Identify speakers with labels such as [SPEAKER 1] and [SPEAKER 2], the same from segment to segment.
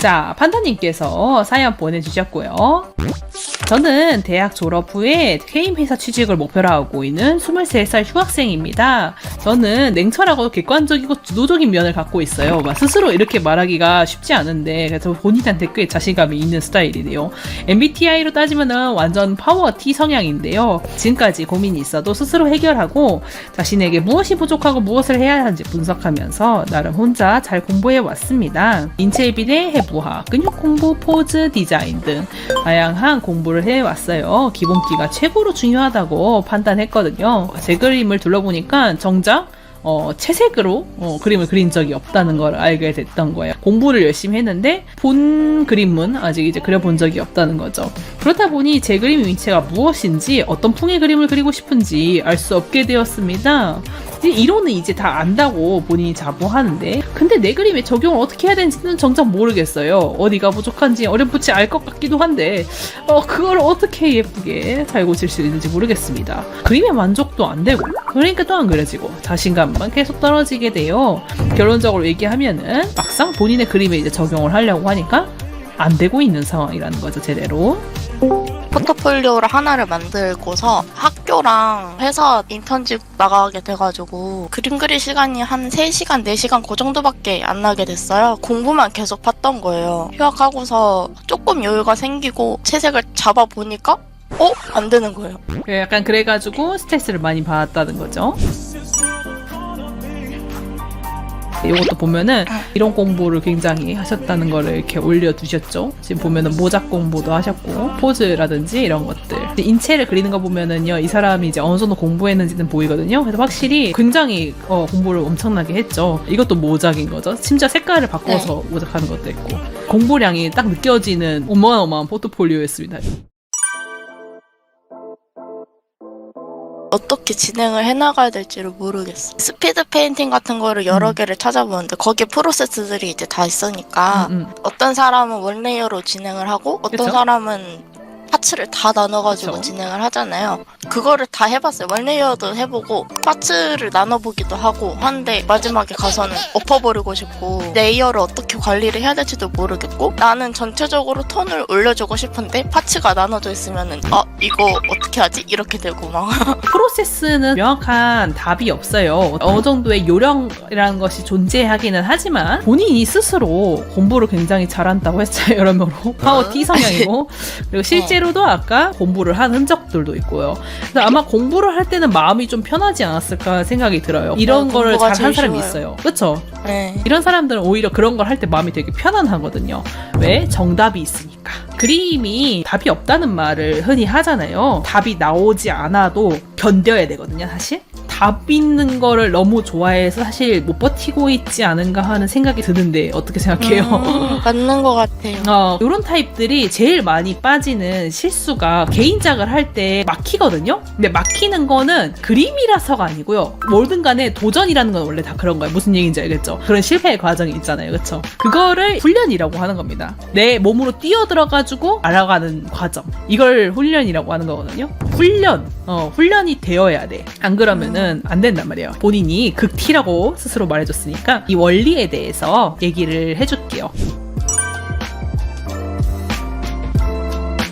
[SPEAKER 1] 자, 판다님께서 사연 보내주셨고요. 저는 대학 졸업 후에 게임 회사 취직을 목표로 하고 있는 23살 휴학생입니다. 저는 냉철하고 객관적이고 주도적인 면을 갖고 있어요. 스스로 이렇게 말하기가 쉽지 않은데 그래서 본인한테 꽤 자신감이 있는 스타일이네요. MBTI로 따지면 완전 파워 T 성향인데요. 지금까지 고민이 있어도 스스로 해결하고 자신에게 무엇이 부족하고 무엇을 해야 하는지 분석하면서 나름 혼자 잘 공부해 왔습니다. 인체 비례, 해부학, 근육 공부, 포즈, 디자인 등 다양한 공부를 해왔어요. 기본기가 최고로 중요하다고 판단했거든요. 제 그림을 둘러보니까 정작 채색으로 그림을 그린 적이 없다는 걸 알게 됐던 거예요. 공부를 열심히 했는데 본 그림은 아직 이제 그려본 적이 없다는 거죠. 그렇다 보니 제 그림의 위치가 무엇인지 어떤 풍의 그림을 그리고 싶은지 알 수 없게 되었습니다. 이론은 이제 다 안다고 본인이 자부하는데 근데 내 그림에 적용을 어떻게 해야 되는지는 정작 모르겠어요. 어디가 부족한지 어렴풋이 알 것 같기도 한데 그걸 어떻게 예쁘게 잘 고칠 수 있는지 모르겠습니다. 그림의 만족도 안 되고 그러니까 또 안 그려지고 자신감만 계속 떨어지게 돼요. 결론적으로 얘기하면은 막상 본인의 그림에 이제 적용을 하려고 하니까 안 되고 있는 상황이라는 거죠. 제대로.
[SPEAKER 2] 포트폴리오를 하나를 만들고서 학교랑 회사 인턴십 나가게 돼가지고 그림 그릴 시간이 한 3시간, 4시간 그 정도밖에 안 나게 됐어요. 공부만 계속 봤던 거예요. 휴학하고서 조금 여유가 생기고 채색을 잡아보니까 안 되는 거예요.
[SPEAKER 1] 약간 그래가지고 스트레스를 많이 받았다는 거죠. 이것도 보면은 이론 공부를 굉장히 하셨다는 거를 이렇게 올려두셨죠. 지금 보면은 모작 공부도 하셨고 포즈라든지 이런 것들 인체를 그리는 거 보면은요 이 사람이 이제 어느 정도 공부했는지는 보이거든요. 그래서 확실히 굉장히 공부를 엄청나게 했죠. 이것도 모작인 거죠. 심지어 색깔을 바꿔서 모작하는 것도 있고 공부량이 딱 느껴지는 어마어마한 포트폴리오였습니다.
[SPEAKER 2] 어떻게 진행을 해나가야 될지를 모르겠어. 스피드 페인팅 같은 거를 여러 개를 찾아보는데 거기에 프로세스들이 이제 다 있으니까 어떤 사람은 원레이어로 진행을 하고 어떤
[SPEAKER 1] 그쵸?
[SPEAKER 2] 사람은 파츠를 다 나눠가지고
[SPEAKER 1] 그쵸?
[SPEAKER 2] 진행을 하잖아요. 그거를 다 해봤어요. 원레이어도 해보고 파츠를 나눠보기도 하고 하는데 마지막에 가서는 엎어버리고 싶고 레이어를 어떻게 관리를 해야 될지도 모르겠고 나는 전체적으로 톤을 올려주고 싶은데 파츠가 나눠져 있으면은 이거 어떻게 하지? 이렇게 되고 막
[SPEAKER 1] 프로세스는 명확한 답이 없어요. 어느 정도의 요령이라는 것이 존재하기는 하지만 본인이 스스로 공부를 굉장히 잘한다고 했어요. 여러모로 파워 T 성향이고 그리고 실제로도 아까 공부를 한 흔적들도 있고요. 그래서 아마 공부를 할 때는 마음이 좀 편하지 않았을까 생각이 들어요. 이런 거를 잘한 사람이 있어요. 그렇죠?
[SPEAKER 2] 네.
[SPEAKER 1] 이런 사람들은 오히려 그런 걸 할 때 마음이 되게 편안하거든요. 왜? 정답이 있으니까. 그림이 답이 없다는 말을 흔히 하잖아요. 답이 나오지 않아도 견뎌야 되거든요, 사실. 답 있는 거를 너무 좋아해서 사실 못 버티고 있지 않은가 하는 생각이 드는데 어떻게 생각해요?
[SPEAKER 2] 맞는 것 같아요.
[SPEAKER 1] 이런 타입들이 제일 많이 빠지는 실수가 개인작을 할 때 막히거든요? 근데 막히는 거는 그림이라서가 아니고요. 뭐든 간에 도전이라는 건 원래 다 그런 거예요. 무슨 얘기인지 알겠죠? 그런 실패의 과정이 있잖아요. 그쵸? 그거를 훈련이라고 하는 겁니다. 내 몸으로 뛰어들어가지고 알아가는 과정. 이걸 훈련이라고 하는 거거든요. 훈련이 되어야 돼. 안 그러면은 안 된단 말이에요. 본인이 극티라고 스스로 말해줬으니까 이 원리에 대해서 얘기를 해줄게요.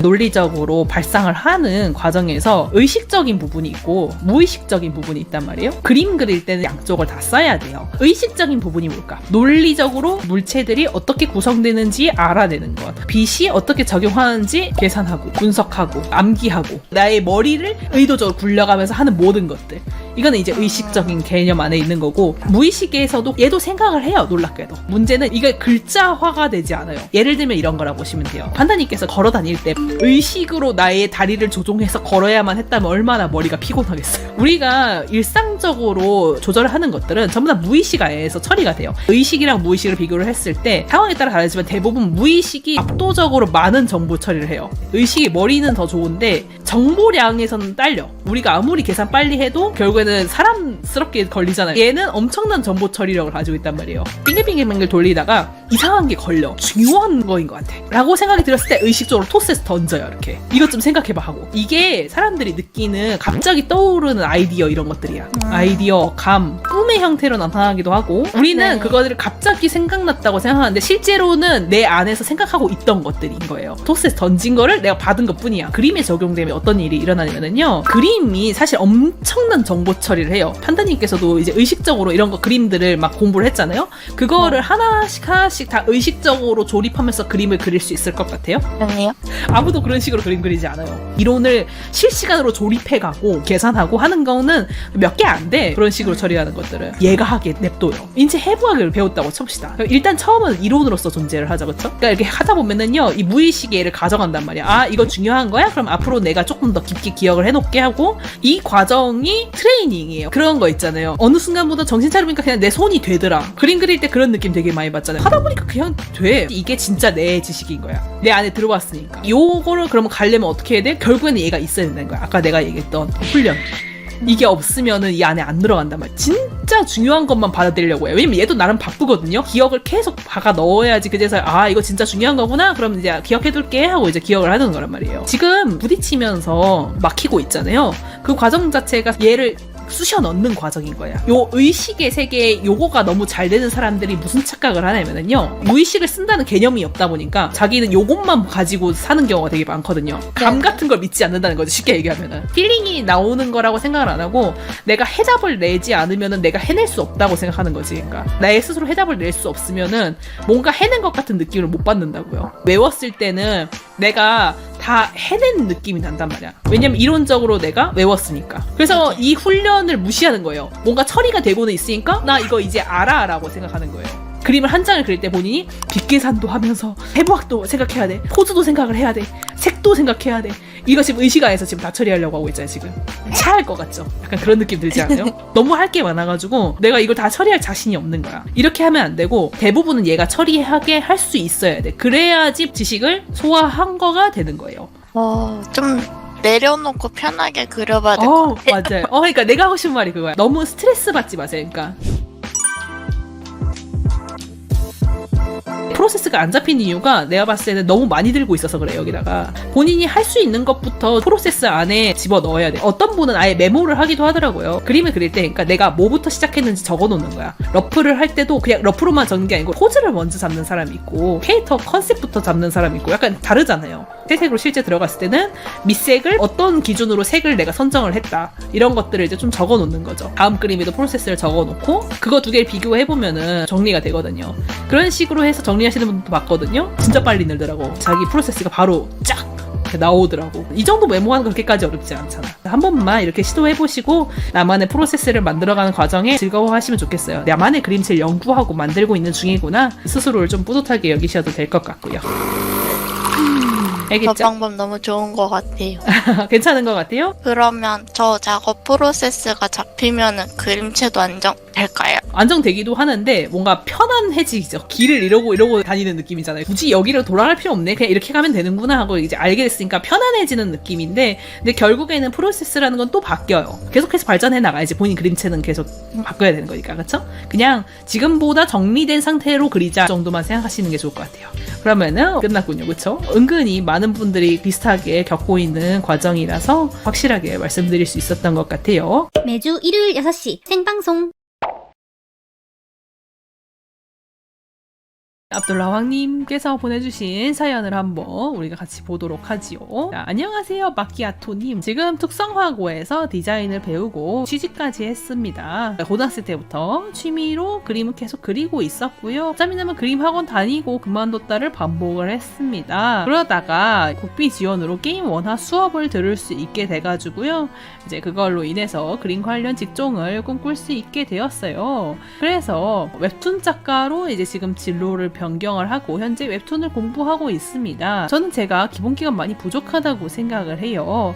[SPEAKER 1] 논리적으로 발상을 하는 과정에서 의식적인 부분이 있고 무의식적인 부분이 있단 말이에요. 그림 그릴 때는 양쪽을 다 써야 돼요. 의식적인 부분이 뭘까? 논리적으로 물체들이 어떻게 구성되는지 알아내는 것. 빛이 어떻게 적용하는지 계산하고 분석하고 암기하고 나의 머리를 의도적으로 굴려가면서 하는 모든 것들. 이거는 이제 의식적인 개념 안에 있는 거고 무의식에서도 얘도 생각을 해요. 놀랍게도. 문제는 이게 글자화가 되지 않아요. 예를 들면 이런 거라고 보시면 돼요. 판다님께서 걸어 다닐 때 의식으로 나의 다리를 조종해서 걸어야만 했다면 얼마나 머리가 피곤하겠어요. 우리가 일상적으로 조절을 하는 것들은 전부 다 무의식 안에서 처리가 돼요. 의식이랑 무의식을 비교를 했을 때 상황에 따라 다르지만 대부분 무의식이 압도적으로 많은 정보 처리를 해요. 의식이 머리는 더 좋은데 정보량에서는 딸려. 우리가 아무리 계산 빨리 해도 결국에는 사람스럽게 걸리잖아요. 얘는 엄청난 정보 처리력을 가지고 있단 말이에요. 빙글빙글 돌리다가 이상한 게 걸려. 중요한 거인 것 같아. 라고 생각이 들었을 때 의식적으로 토스에서 던져요. 이렇게. 이것 좀 생각해봐 하고. 이게 사람들이 느끼는 갑자기 떠오르는 아이디어 이런 것들이야. 아이디어, 감, 꿈의 형태로 나타나기도 하고 우리는
[SPEAKER 2] 네.
[SPEAKER 1] 그거를 갑자기 생각났다고 생각하는데 실제로는 내 안에서 생각하고 있던 것들인 거예요. 토스에서 던진 거를 내가 받은 것 뿐이야. 그림에 적용되면 어떤 일이 일어나냐면요. 그림이 사실 엄청난 정보 처리를 해요. 판다님께서도 이제 의식적으로 이런 거 그림들을 막 공부를 했잖아요. 그거를 하나씩 다 의식적으로 조립하면서 그림을 그릴 수 있을 것 같아요?
[SPEAKER 2] 아니요.
[SPEAKER 1] 아무도 그런 식으로 그림 그리지 않아요. 이론을 실시간으로 조립해가고 계산하고 하는 거는 몇 개 안 돼. 그런 식으로 처리하는 것들은 얘가 하게 냅둬요. 인체 해부학을 배웠다고 칩시다. 일단 처음은 이론으로서 존재를 하자, 그쵸? 그러니까 이렇게 하다 보면은요, 이 무의식의 얘를 가져간단 말이야. 아, 이거 중요한 거야? 그럼 앞으로 내가 조금 더 깊게 기억을 해놓게 하고, 이 과정이 트레이닝이에요. 그런 거 있잖아요. 어느 순간보다 정신 차려보니까 그냥 내 손이 되더라. 그림 그릴 때 그런 느낌 되게 많이 받잖아요. 하다 보니까 그냥 돼. 이게 진짜 내 지식인 거야. 내 안에 들어왔으니까. 요거를 그러면 가려면 어떻게 해야 돼? 결국에는 얘가 있어야 된다는 거야. 아까 내가 얘기했던 훈련. 이게 없으면은 이 안에 안 들어간단 말이야. 진짜 중요한 것만 받아들이려고 해요. 왜냐면 얘도 나름 바쁘거든요. 기억을 계속 박아 넣어야지. 그래서 아, 이거 진짜 중요한 거구나. 그럼 이제 기억해둘게 하고 이제 기억을 하는 거란 말이에요. 지금 부딪히면서 막히고 있잖아요. 그 과정 자체가 얘를 쑤셔 넣는 과정인 거야. 요 의식의 세계에 요거가 너무 잘 되는 사람들이 무슨 착각을 하냐면은요, 무의식을 쓴다는 개념이 없다 보니까 자기는 요것만 가지고 사는 경우가 되게 많거든요. 감 같은 걸 믿지 않는다는 거죠. 쉽게 얘기하면은 필링이 나오는 거라고 생각을 안 하고 내가 해답을 내지 않으면은 내가 해낼 수 없다고 생각하는 거지. 그러니까 나의 스스로 해답을 낼 수 없으면은 뭔가 해낸 것 같은 느낌을 못 받는다고요. 외웠을 때는 내가 다 해낸 느낌이 난단 말이야. 왜냐면 이론적으로 내가 외웠으니까. 그래서 이 훈련을 무시하는 거예요. 뭔가 처리가 되고는 있으니까 나 이거 이제 알아 라고 생각하는 거예요. 그림을 한 장을 그릴 때 본인이 빗계산도 하면서 해부학도 생각해야 돼. 포즈도 생각을 해야 돼. 색도 생각해야 돼. 이거 지금 의식 안에서 지금 다 처리하려고 하고 있잖아요. 지금 차할 것 같죠? 약간 그런 느낌 들지 않아요? 너무 할 게 많아가지고 내가 이걸 다 처리할 자신이 없는 거야. 이렇게 하면 안 되고 대부분은 얘가 처리하게 할 수 있어야 돼. 그래야지 지식을 소화한 거가 되는 거예요.
[SPEAKER 2] 좀 내려놓고 편하게 그려봐야 될 것 같아요.
[SPEAKER 1] 맞아요. 그러니까 내가 하고 싶은 말이 그거야. 너무 스트레스 받지 마세요. 그러니까 프로세스가 안 잡힌 이유가 내가 봤을 때는 너무 많이 들고 있어서 그래. 여기다가 본인이 할 수 있는 것부터 프로세스 안에 집어넣어야 돼. 어떤 분은 아예 메모를 하기도 하더라고요. 그림을 그릴 때 그러니까 내가 뭐부터 시작했는지 적어놓는 거야. 러프를 할 때도 그냥 러프로만 적는 게 아니고 포즈를 먼저 잡는 사람이 있고 캐릭터 컨셉부터 잡는 사람이 있고 약간 다르잖아요. 새색으로 실제 들어갔을 때는 밑색을 어떤 기준으로 색을 내가 선정을 했다. 이런 것들을 이제 좀 적어놓는 거죠. 다음 그림에도 프로세스를 적어놓고 그거 두 개를 비교해보면은 정리가 되거든요. 그런 식으로 해서 정리하시는 분도 봤거든요. 진짜 빨리 늘더라고. 자기 프로세스가 바로 쫙 나오더라고. 이 정도 메모하는 거 그렇게까지 어렵지 않잖아. 한 번만 이렇게 시도해보시고 나만의 프로세스를 만들어가는 과정에 즐거워하시면 좋겠어요. 나만의 그림체를 연구하고 만들고 있는 중이구나. 스스로를 좀 뿌듯하게 여기셔도 될 것 같고요. 알겠죠?
[SPEAKER 2] 저 방법 너무 좋은 것 같아요.
[SPEAKER 1] 괜찮은 것 같아요?
[SPEAKER 2] 그러면 저 작업 프로세스가 잡히면은 그림체도 안정될까요?
[SPEAKER 1] 안정되기도 하는데 뭔가 편안해지죠. 길을 이러고 다니는 느낌이잖아요. 굳이 여기로 돌아갈 필요 없네. 그냥 이렇게 가면 되는구나 하고 이제 알게 됐으니까 편안해지는 느낌인데 근데 결국에는 프로세스라는 건 또 바뀌어요. 계속해서 발전해 나가야지. 본인 그림체는 계속 바꿔야 되는 거니까. 그렇죠? 그냥 지금보다 정리된 상태로 그리자 정도만 생각하시는 게 좋을 것 같아요. 그러면은 끝났군요. 그렇죠? 은근히 많은 분들이 비슷하게 겪고 있는 과정이라서 확실하게 말씀드릴 수 있었던 것 같아요.
[SPEAKER 3] 매주 일요일 6시 생방송.
[SPEAKER 1] 압둘라 황님께서 보내주신 사연을 한번 우리가 같이 보도록 하지요. 자, 안녕하세요 마키아토님. 지금 특성화고에서 디자인을 배우고 취직까지 했습니다. 고등학생 때부터 취미로 그림을 계속 그리고 있었고요. 짬이 나면 그림 학원 다니고 그만뒀다를 반복을 했습니다. 그러다가 국비 지원으로 게임 원화 수업을 들을 수 있게 돼가지고요. 이제 그걸로 인해서 그림 관련 직종을 꿈꿀 수 있게 되었어요. 그래서 웹툰 작가로 이제 지금 진로를 변경을 하고 현재 웹툰을 공부하고 있습니다. 저는 제가 기본기가 많이 부족하다고 생각을 해요.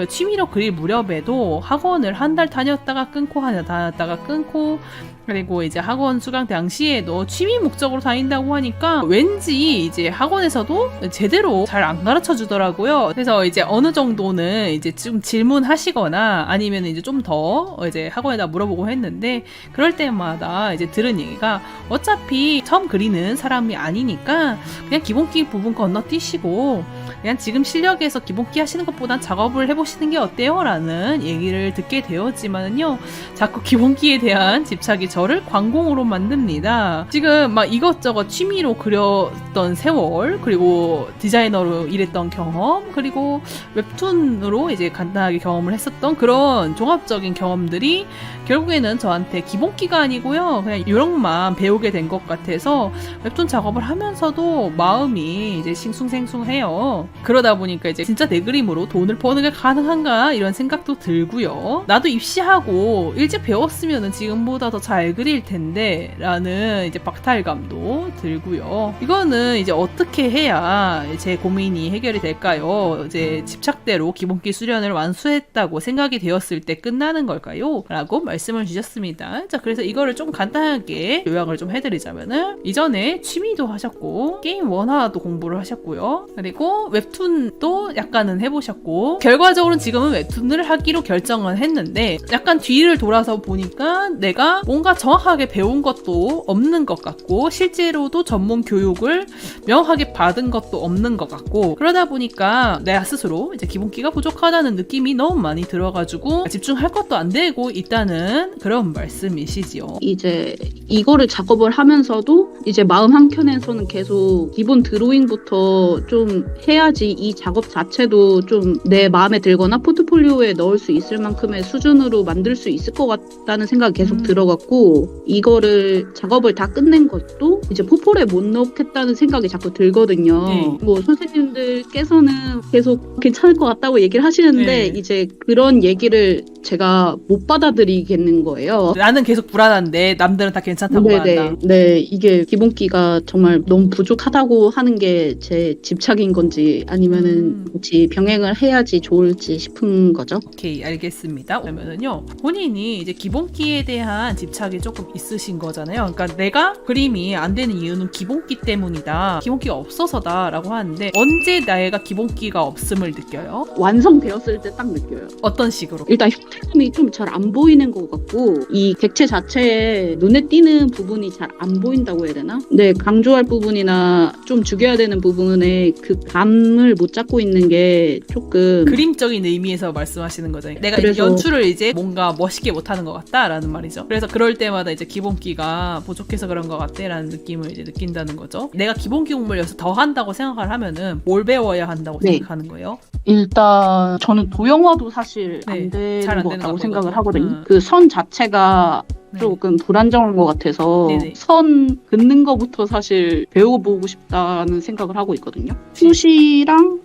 [SPEAKER 1] 취미로 그릴 무렵에도 학원을 한 달 다녔다가 끊고 그리고 이제 학원 수강 당시에도 취미 목적으로 다닌다고 하니까 왠지 이제 학원에서도 제대로 잘 안 가르쳐 주더라고요. 그래서 이제 어느 정도는 이제 좀 질문하시거나 아니면 이제 좀 더 이제 학원에다 물어보고 했는데 그럴 때마다 이제 들은 얘기가 어차피 처음 그리는 사람 사람이 아니니까 그냥 기본기 부분 건너뛰시고 그냥 지금 실력에서 기본기 하시는 것보단 작업을 해보시는 게 어때요? 라는 얘기를 듣게 되었지만은요, 자꾸 기본기에 대한 집착이 저를 관공으로 만듭니다. 지금 막 이것저것 취미로 그렸던 세월, 그리고 디자이너로 일했던 경험, 그리고 웹툰으로 이제 간단하게 경험을 했었던 그런 종합적인 경험들이 결국에는 저한테 기본기가 아니고요, 그냥 유령만 배우게 된 것 같아서 웹툰 작업을 하면서도 마음이 이제 싱숭생숭해요. 그러다 보니까 이제 진짜 내 그림으로 돈을 버는 게 가능한가 이런 생각도 들고요. 나도 입시하고 일찍 배웠으면 지금보다 더 잘 그릴 텐데 라는 이제 박탈감도 들고요. 이거는 이제 어떻게 해야 제 고민이 해결이 될까요? 이제 집착대로 기본기 수련을 완수했다고 생각이 되었을 때 끝나는 걸까요? 라고 말씀을 주셨습니다. 자, 그래서 이거를 좀 간단하게 요약을 좀 해드리자면은, 이전에 취미도 하셨고 게임 원화도 공부를 하셨고요, 그리고 웹툰도 약간은 해보셨고, 결과적으로는 지금은 웹툰을 하기로 결정은 했는데 약간 뒤를 돌아서 보니까 내가 뭔가 정확하게 배운 것도 없는 것 같고 실제로도 전문 교육을 명확하게 받은 것도 없는 것 같고, 그러다 보니까 내가 스스로 이제 기본기가 부족하다는 느낌이 너무 많이 들어가지고 집중할 것도 안 되고 있다는 그런 말씀이시지요.
[SPEAKER 4] 이제 이거를 작업을 하면서도 이제 마음 한켠에서는 계속 기본 드로잉부터 좀 해야지 이 작업 자체도 좀 내 마음에 들거나 포트폴리오에 넣을 수 있을 만큼의 수준으로 만들 수 있을 것 같다는 생각이 계속 들어갔고, 이거를 작업을 다 끝낸 것도 이제 포폴에 못 넣겠다는 생각이 자꾸 들거든요. 뭐 선생님들께서는 계속 괜찮을 것 같다고 얘기를 하시는데 이제 그런 얘기를 제가 못 받아들이겠는 거예요.
[SPEAKER 1] 나는 계속 불안한데 남들은 다 괜찮다고 말한다.
[SPEAKER 4] 네, 이게 기본기가 정말 너무 부족하다고 하는 게 제 집착인 건지 아니면은 같이 병행을 해야지 좋을지 싶은 거죠.
[SPEAKER 1] 오케이, 알겠습니다. 그러면은요, 본인이 이제 기본기에 대한 집착이 조금 있으신 거잖아요. 그러니까 내가 그림이 안 되는 이유는 기본기 때문이다, 기본기가 없어서다 라고 하는데, 언제 내가 기본기가 없음을 느껴요?
[SPEAKER 4] 완성되었을 때 딱 느껴요.
[SPEAKER 1] 어떤 식으로?
[SPEAKER 4] 일단 형태감이 좀 잘 안 보이는 것 같고, 이 객체 자체에 눈에 띄는 부분이 잘 안 보인다고 해야 되나? 네, 강조할 부분이나 좀 죽여야 되는 부분에 그 감을 못 잡고 있는 게 조금
[SPEAKER 1] 그림적인 의미에서 말씀하시는 거죠. 내가
[SPEAKER 4] 그래서
[SPEAKER 1] 연출을 이제 뭔가 멋있게 못하는 것 같다라는 말이죠. 그래서 그럴 때마다 이제 기본기가 부족해서 그런 것 같다라는 느낌을 이제 느낀다는 거죠. 내가 기본기 공부를 여기서 더 한다고 생각을 하면은 뭘 배워야 한다고 생각하는 거예요?
[SPEAKER 4] 일단 저는 도형화도 사실
[SPEAKER 1] 네,
[SPEAKER 4] 안 되는
[SPEAKER 1] 잘안
[SPEAKER 4] 것
[SPEAKER 1] 되는
[SPEAKER 4] 같다고
[SPEAKER 1] 것
[SPEAKER 4] 생각을
[SPEAKER 1] 같거든요.
[SPEAKER 4] 하거든요. 그 선 자체가
[SPEAKER 1] 네.
[SPEAKER 4] 조금 불안정한 것 같아서
[SPEAKER 1] 네네.
[SPEAKER 4] 선 긋는 거부터 사실 배워보고 싶다는 생각을 하고 있거든요. 붓이랑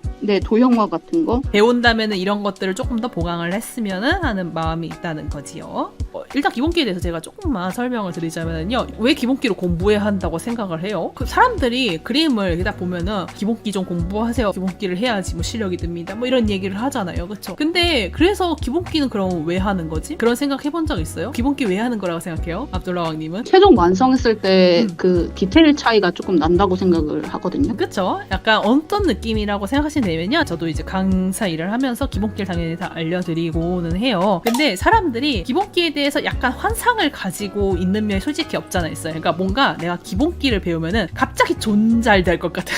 [SPEAKER 4] 도형화 같은 거.
[SPEAKER 1] 배운다면은 이런 것들을 조금 더 보강을 했으면은 하는 마음이 있다는 거지요. 일단 기본기에 대해서 제가 조금만 설명을 드리자면요, 왜 기본기로 공부해야 한다고 생각을 해요? 그 사람들이 그림을 이렇게 딱 보면은 기본기 좀 공부하세요, 기본기를 해야지 뭐 실력이 듭니다, 뭐 이런 얘기를 하잖아요, 그쵸? 근데 그래서 기본기는 그럼 왜 하는 거지? 그런 생각 해본 적 있어요? 기본기 왜 하는 거라고 생각해요? 압둘라 왕님은?
[SPEAKER 4] 최종 완성했을 때 그 디테일 차이가 조금 난다고 생각을 하거든요.
[SPEAKER 1] 그쵸? 약간 어떤 느낌이라고 생각하시면 되면요, 저도 이제 강사 일을 하면서 기본기를 당연히 다 알려드리고는 해요. 근데 사람들이 기본기에 대해서 약간 환상을 가지고 있는 면이 솔직히 없잖아 있어요. 그러니까 뭔가 내가 기본기를 배우면은 갑자기 존잘될 것 같은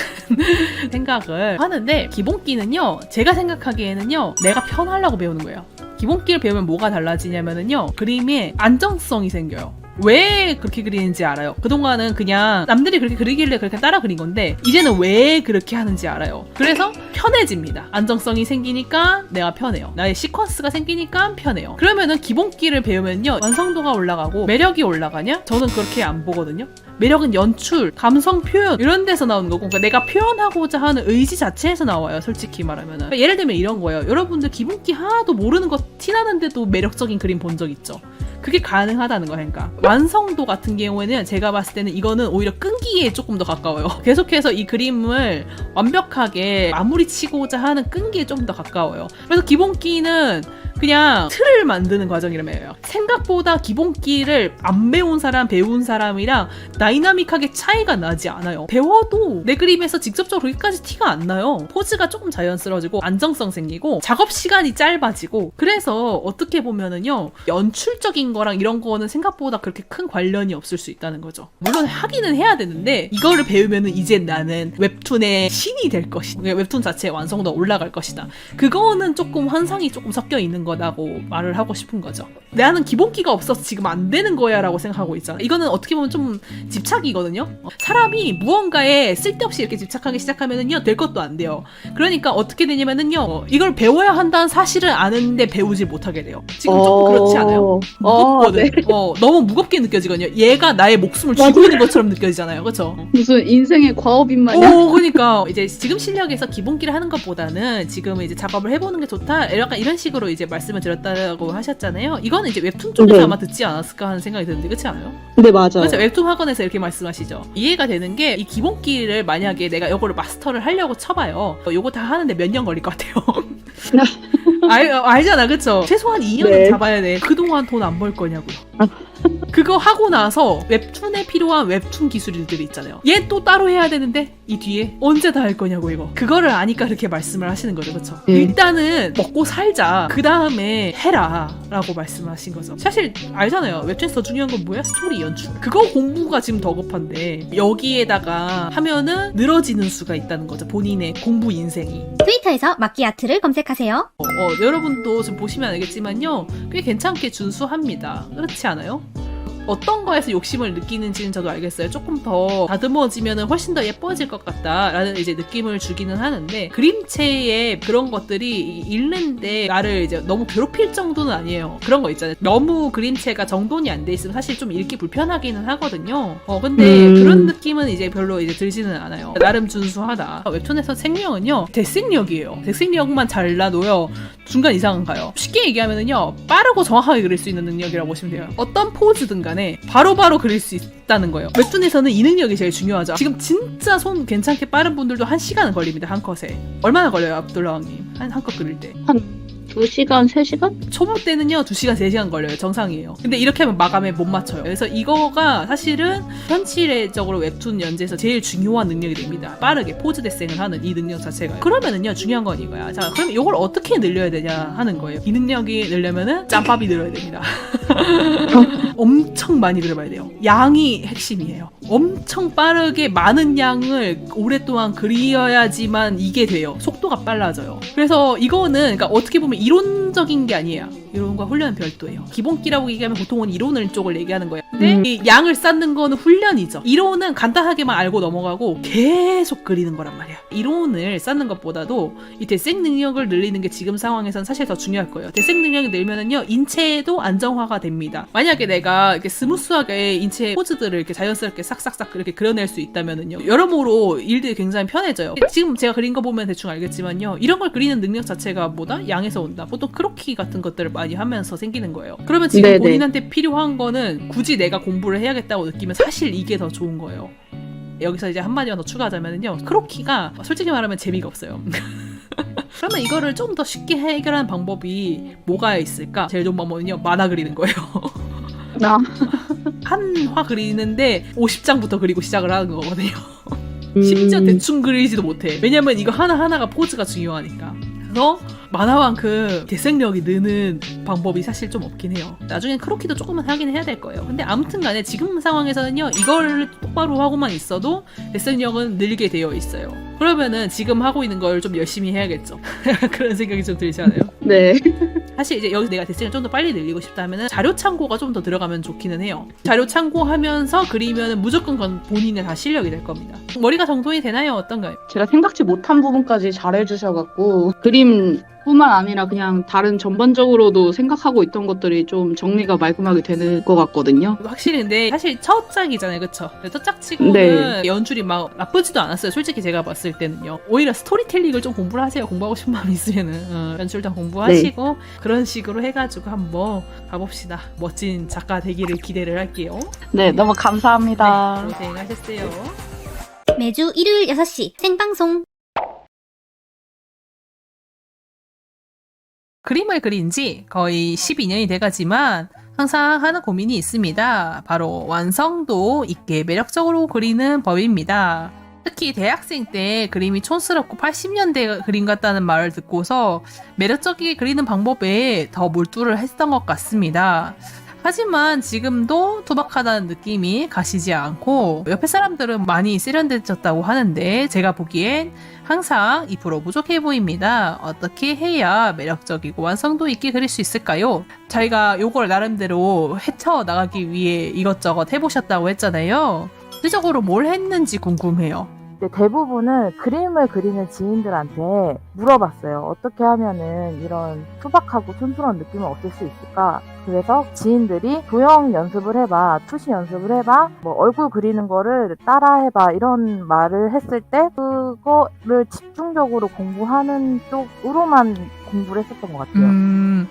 [SPEAKER 1] 생각을 하는데, 기본기는요, 제가 생각하기에는요, 내가 편하려고 배우는 거예요. 기본기를 배우면 뭐가 달라지냐면은요, 그림에 안정성이 생겨요. 왜 그렇게 그리는지 알아요. 그동안은 그냥 남들이 그렇게 그리길래 그렇게 따라 그린 건데, 이제는 왜 그렇게 하는지 알아요. 그래서 편해집니다. 안정성이 생기니까 내가 편해요. 나의 시퀀스가 생기니까 편해요. 그러면은 기본기를 배우면요, 완성도가 올라가고 매력이 올라가냐? 저는 그렇게 안 보거든요. 매력은 연출, 감성 표현 이런 데서 나오는 거고, 그러니까 내가 표현하고자 하는 의지 자체에서 나와요, 솔직히 말하면은. 그러니까 예를 들면 이런 거예요. 여러분들 기본기 하나도 모르는 거 티나는데도 매력적인 그림 본 적 있죠? 그게 가능하다는 거야. 그러니까 완성도 같은 경우에는 제가 봤을 때는 이거는 오히려 끈기에 조금 더 가까워요. 계속해서 이 그림을 완벽하게 마무리 치고자 하는 끈기에 좀 더 가까워요. 그래서 기본기는 그냥 틀을 만드는 과정이라며요. 생각보다 기본기를 안 배운 사람, 배운 사람이랑 다이나믹하게 차이가 나지 않아요. 배워도 내 그림에서 직접적으로 그렇게까지 티가 안 나요. 포즈가 조금 자연스러워지고 안정성 생기고 작업 시간이 짧아지고, 그래서 어떻게 보면은요, 연출적인 거랑 이런 거는 생각보다 그렇게 큰 관련이 없을 수 있다는 거죠. 물론 하기는 해야 되는데 이거를 배우면은 이제 나는 웹툰의 신이 될 것이다. 웹툰 자체의 완성도가 올라갈 것이다. 그거는 조금 환상이 조금 섞여 있는 거라고 말을 하고 싶은 거죠. 나는 기본기가 없어서 지금 안 되는 거야 라고 생각하고 있잖아. 이거는 어떻게 보면 좀 집착이거든요. 사람이 무언가에 쓸데없이 이렇게 집착하기 시작하면은요, 될 것도 안 돼요. 그러니까 어떻게 되냐면은요, 이걸 배워야 한다는 사실을 아는데 배우지 못하게 돼요. 지금 조금 그렇지 않아요? 무겁거든.
[SPEAKER 4] 네.
[SPEAKER 1] 너무 무겁게 느껴지거든요. 얘가 나의 목숨을 쥐고 있는 것처럼 느껴지잖아요. 그렇죠?
[SPEAKER 4] 무슨 인생의 과업인 마냥.
[SPEAKER 1] 그러니까 이제 지금 실력에서 기본기를 하는 것보다는 지금 이제 작업을 해보는 게 좋다. 약간 이런 식으로 이제 말씀을 드렸다고 하셨잖아요. 이거는 이제 웹툰 쪽에서
[SPEAKER 4] 네.
[SPEAKER 1] 아마 듣지 않았을까 하는 생각이 드는데, 그렇지 않아요?
[SPEAKER 4] 네, 맞아요.
[SPEAKER 1] 그렇죠. 웹툰 학원에서 이렇게 말씀하시죠. 이해가 되는 게, 이 기본기를 만약에 내가 요거를 마스터를 하려고 쳐봐요. 요거 다 하는데 몇 년 걸릴 것 같아요. 알잖아, 그쵸? 최소한 2년은
[SPEAKER 4] 네.
[SPEAKER 1] 잡아야 돼. 그동안 돈 안 벌 거냐고요. 그거 하고 나서 웹툰에 필요한 웹툰 기술들이 있잖아요. 얘 또 따로 해야 되는데 이 뒤에 언제 다 할 거냐고, 이거. 그거를 아니까 그렇게 말씀을 하시는 거죠, 그쵸? 일단은 먹고 살자, 그 다음에 해라 라고 말씀하신 거죠. 사실 알잖아요. 웹툰에서 더 중요한 건 뭐야? 스토리 연출. 그거 공부가 지금 더 급한데 여기에다가 하면은 늘어지는 수가 있다는 거죠, 본인의 공부 인생이.
[SPEAKER 3] 트위터에서 마끼아트를 검색하세요.
[SPEAKER 1] 여러분도 지금 보시면 알겠지만요, 꽤 괜찮게 준수합니다. 그렇지 않아요? 어떤 거에서 욕심을 느끼는지는 저도 알겠어요. 조금 더 다듬어지면 훨씬 더 예뻐질 것 같다라는 이제 느낌을 주기는 하는데, 그림체에 그런 것들이 읽는데 나를 이제 너무 괴롭힐 정도는 아니에요. 그런 거 있잖아요. 너무 그림체가 정돈이 안 돼 있으면 사실 좀 읽기 불편하기는 하거든요. 근데 그런 느낌은 이제 별로 이제 들지는 않아요. 나름 준수하다. 웹툰에서 생명은요, 대생력이에요. 대생력만 잘라도요, 중간 이상은 가요. 쉽게 얘기하면은요, 빠르고 정확하게 그릴 수 있는 능력이라고 보시면 돼요. 어떤 포즈든 간에 바로바로 그릴 수 있다는 거예요. 웹툰에서는 이 능력이 제일 중요하죠. 지금 진짜 손 괜찮게 빠른 분들도 1시간은 걸립니다, 한 컷에. 얼마나 걸려요, 압둘라왕님? 한 컷 그릴 때?
[SPEAKER 4] 한 2시간, 3시간?
[SPEAKER 1] 초보 때는요 2시간, 3시간 걸려요. 정상이에요. 근데 이렇게 하면 마감에 못 맞춰요. 그래서 이거가 사실은 현실적으로 웹툰 연재에서 제일 중요한 능력이 됩니다. 빠르게 포즈 대생을 하는 이 능력 자체가. 그러면은요, 중요한 건 이거야. 자, 그럼 이걸 어떻게 늘려야 되냐 하는 거예요. 이 능력이 늘려면은 짬밥이 늘어야 됩니다. 엄청 많이 그려봐야 돼요. 양이 핵심이에요. 엄청 빠르게 많은 양을 오랫동안 그려야지만 이게 돼요. 속도가 빨라져요. 그래서 이거는 그러니까 어떻게 보면 이론적인 게 아니에요. 이론과 훈련은 별도예요. 기본기라고 얘기하면 보통은 이론을 쪽을 얘기하는 거예요. 근데 이 양을 쌓는 거는 훈련이죠. 이론은 간단하게만 알고 넘어가고 계속 그리는 거란 말이야. 이론을 쌓는 것보다도 이 대생 능력을 늘리는 게 지금 상황에선 사실 더 중요할 거예요. 대생 능력이 늘면은요, 인체도 안정화가 됩니다. 만약에 내가 이렇게 스무스하게 인체 포즈들을 이렇게 자연스럽게 싹싹싹 이렇게 그려낼 수 있다면은요, 여러모로 일들이 굉장히 편해져요. 지금 제가 그린 거 보면 대충 알겠지만요, 이런 걸 그리는 능력 자체가 뭐다? 양에서 온다. 보통 크로키 같은 것들을 많이 하면서 생기는 거예요. 그러면 지금
[SPEAKER 4] 네네.
[SPEAKER 1] 본인한테 필요한 거는 굳이 내가 공부를 해야겠다고 느끼면 사실 이게 더 좋은 거예요. 여기서 이제 한마디만 더 추가하자면요, 크로키가 솔직히 말하면 재미가 없어요. 그러면 이거를 좀 더 쉽게 해결하는 방법이 뭐가 있을까? 제일 좋은 방법은요, 만화 그리는 거예요. 한 화 그리는데 50장부터 그리고 시작을 하는 거거든요. 심지어 대충 그리지도 못해. 왜냐면 이거 하나하나가 포즈가 중요하니까. 그래서 만화만큼 대생력이 느는 방법이 사실 좀 없긴 해요. 나중엔 크로키도 조금은 하긴 해야 될 거예요. 근데 아무튼 간에 지금 상황에서는요, 이걸 똑바로 하고만 있어도 대생력은 늘게 되어 있어요. 그러면은 지금 하고 있는 걸 좀 열심히 해야겠죠. 그런 생각이 좀 들지 않아요?
[SPEAKER 4] 네.
[SPEAKER 1] 사실 이제 여기서 내가 대생을 좀 더 빨리 늘리고 싶다면은 자료 참고가 좀 더 들어가면 좋기는 해요. 자료 참고하면서 그리면은 무조건 그건 본인의 다 실력이 될 겁니다. 머리가 정돈이 되나요? 어떤가요?
[SPEAKER 4] 제가 생각지 못한 부분까지 잘해주셔갖고 그림 뿐만 아니라 그냥 다른 전반적으로도 생각하고 있던 것들이 좀 정리가 말끔하게 되는 것 같거든요.
[SPEAKER 1] 확실히 근데 사실 첫 짝이잖아요, 그쵸? 첫 짝치고는
[SPEAKER 4] 네.
[SPEAKER 1] 연출이 막 나쁘지도 않았어요. 솔직히 제가 봤을 때는요. 오히려 스토리텔링을 좀 공부를 하세요. 공부하고 싶은 마음이 있으면은 연출도 공부하시고 그런 식으로 해가지고 한번 가봅시다. 멋진 작가 되기를 기대를 할게요.
[SPEAKER 4] 네, 너무 감사합니다.
[SPEAKER 1] 네, 고생하셨어요.
[SPEAKER 3] 매주 일요일 6시 생방송.
[SPEAKER 1] 그림을 그린 지 거의 12년이 돼가지만 항상 하는 고민이 있습니다. 바로 완성도 있게 매력적으로 그리는 법입니다. 특히 대학생 때 그림이 촌스럽고 80년대 그림 같다는 말을 듣고서 매력적이게 그리는 방법에 더 몰두를 했던 것 같습니다. 하지만 지금도 투박하다는 느낌이 가시지 않고 옆에 사람들은 많이 세련되졌다고 하는데 제가 보기엔 항상 2% 부족해 보입니다. 어떻게 해야 매력적이고 완성도 있게 그릴 수 있을까요? 저희가 요걸 나름대로 헤쳐나가기 위해 이것저것 해보셨다고 했잖아요. 구체적으로 뭘 했는지 궁금해요.
[SPEAKER 5] 근데 대부분은 그림을 그리는 지인들한테 물어봤어요. 어떻게 하면은 이런 투박하고 촌스러운 느낌을 없앨 수 있을까? 그래서 지인들이 도형 연습을 해봐, 투시 연습을 해봐, 뭐 얼굴 그리는 거를 따라 해봐 이런 말을 했을 때 그거를 집중적으로 공부하는 쪽으로만 공부를 했었던 것 같아요.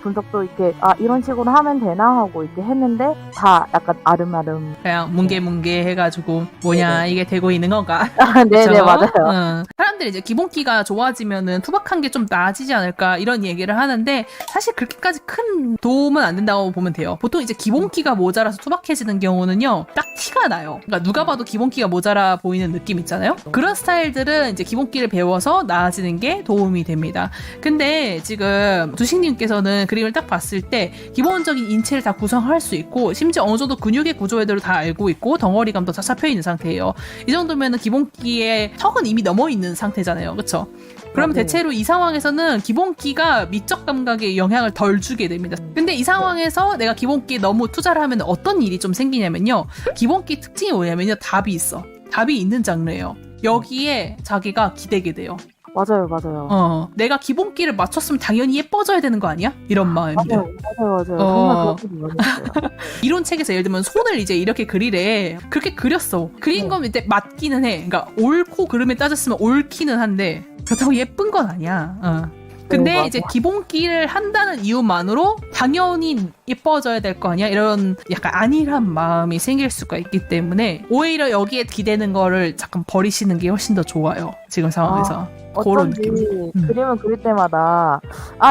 [SPEAKER 5] 분석도 이렇게 이런 식으로 하면 되나 하고 이렇게 했는데 다 약간 아름아름.
[SPEAKER 1] 그냥 뭉게뭉게 해가지고 뭐냐
[SPEAKER 5] 네네.
[SPEAKER 1] 이게 되고 있는 건가?
[SPEAKER 5] 네네
[SPEAKER 1] 그쵸?
[SPEAKER 5] 맞아요.
[SPEAKER 1] 사람들이 이제 기본기가 좋아지면은 투박한 게 좀 나아지지 않을까 이런 얘기를 하는데 사실 그렇게까지 큰 도움은 안 된다고 보면 돼요. 보통 이제 기본기가 모자라서 투박해지는 경우는요 딱 티가 나요. 그러니까 누가 봐도 기본기가 모자라 보이는 느낌 있잖아요. 그런 스타일들은 이제 기본기를 배워서 나아지는 게 도움이 됩니다. 근데 지금 두식님께서는 그림을 딱 봤을 때 기본적인 인체를 다 구성할 수 있고 심지어 어느 정도 근육의 구조에도 다 알고 있고 덩어리감도 다 잡혀 있는 상태예요. 이 정도면은 기본기의 턱은 이미 넘어 있는 상태잖아요. 그렇죠? 그러면
[SPEAKER 5] 맞아요.
[SPEAKER 1] 대체로 이 상황에서는 기본기가 미적 감각에 영향을 덜 주게 됩니다. 근데 이 상황에서 내가 기본기에 너무 투자를 하면 어떤 일이 좀 생기냐면요. 기본기 특징이 뭐냐면요. 답이 있어. 답이 있는 장르예요. 여기에 자기가 기대게 돼요.
[SPEAKER 5] 맞아요.
[SPEAKER 1] 내가 기본기를 맞췄으면 당연히 예뻐져야 되는 거 아니야? 이런 마음인데.
[SPEAKER 5] 맞아요. 정말 그렇게 느꼈어요.
[SPEAKER 1] 이론 책에서 예를 들면 손을 이제 이렇게 그리래. 그렇게 그렸어. 그린 거면 이제 맞기는 해. 그러니까 옳고 그름에 따졌으면 옳기는 한데 그렇다고 예쁜 건 아니야. 근데
[SPEAKER 5] 맞아.
[SPEAKER 1] 이제 기본기를 한다는 이유만으로 당연히 예뻐져야 될 거 아니야? 이런 약간 안일한 마음이 생길 수가 있기 때문에 오히려 여기에 기대는 거를 잠깐 버리시는 게 훨씬 더 좋아요. 지금 상황에서. 그런
[SPEAKER 5] 어쩐지
[SPEAKER 1] 느낌.
[SPEAKER 5] 그림을 그릴 때마다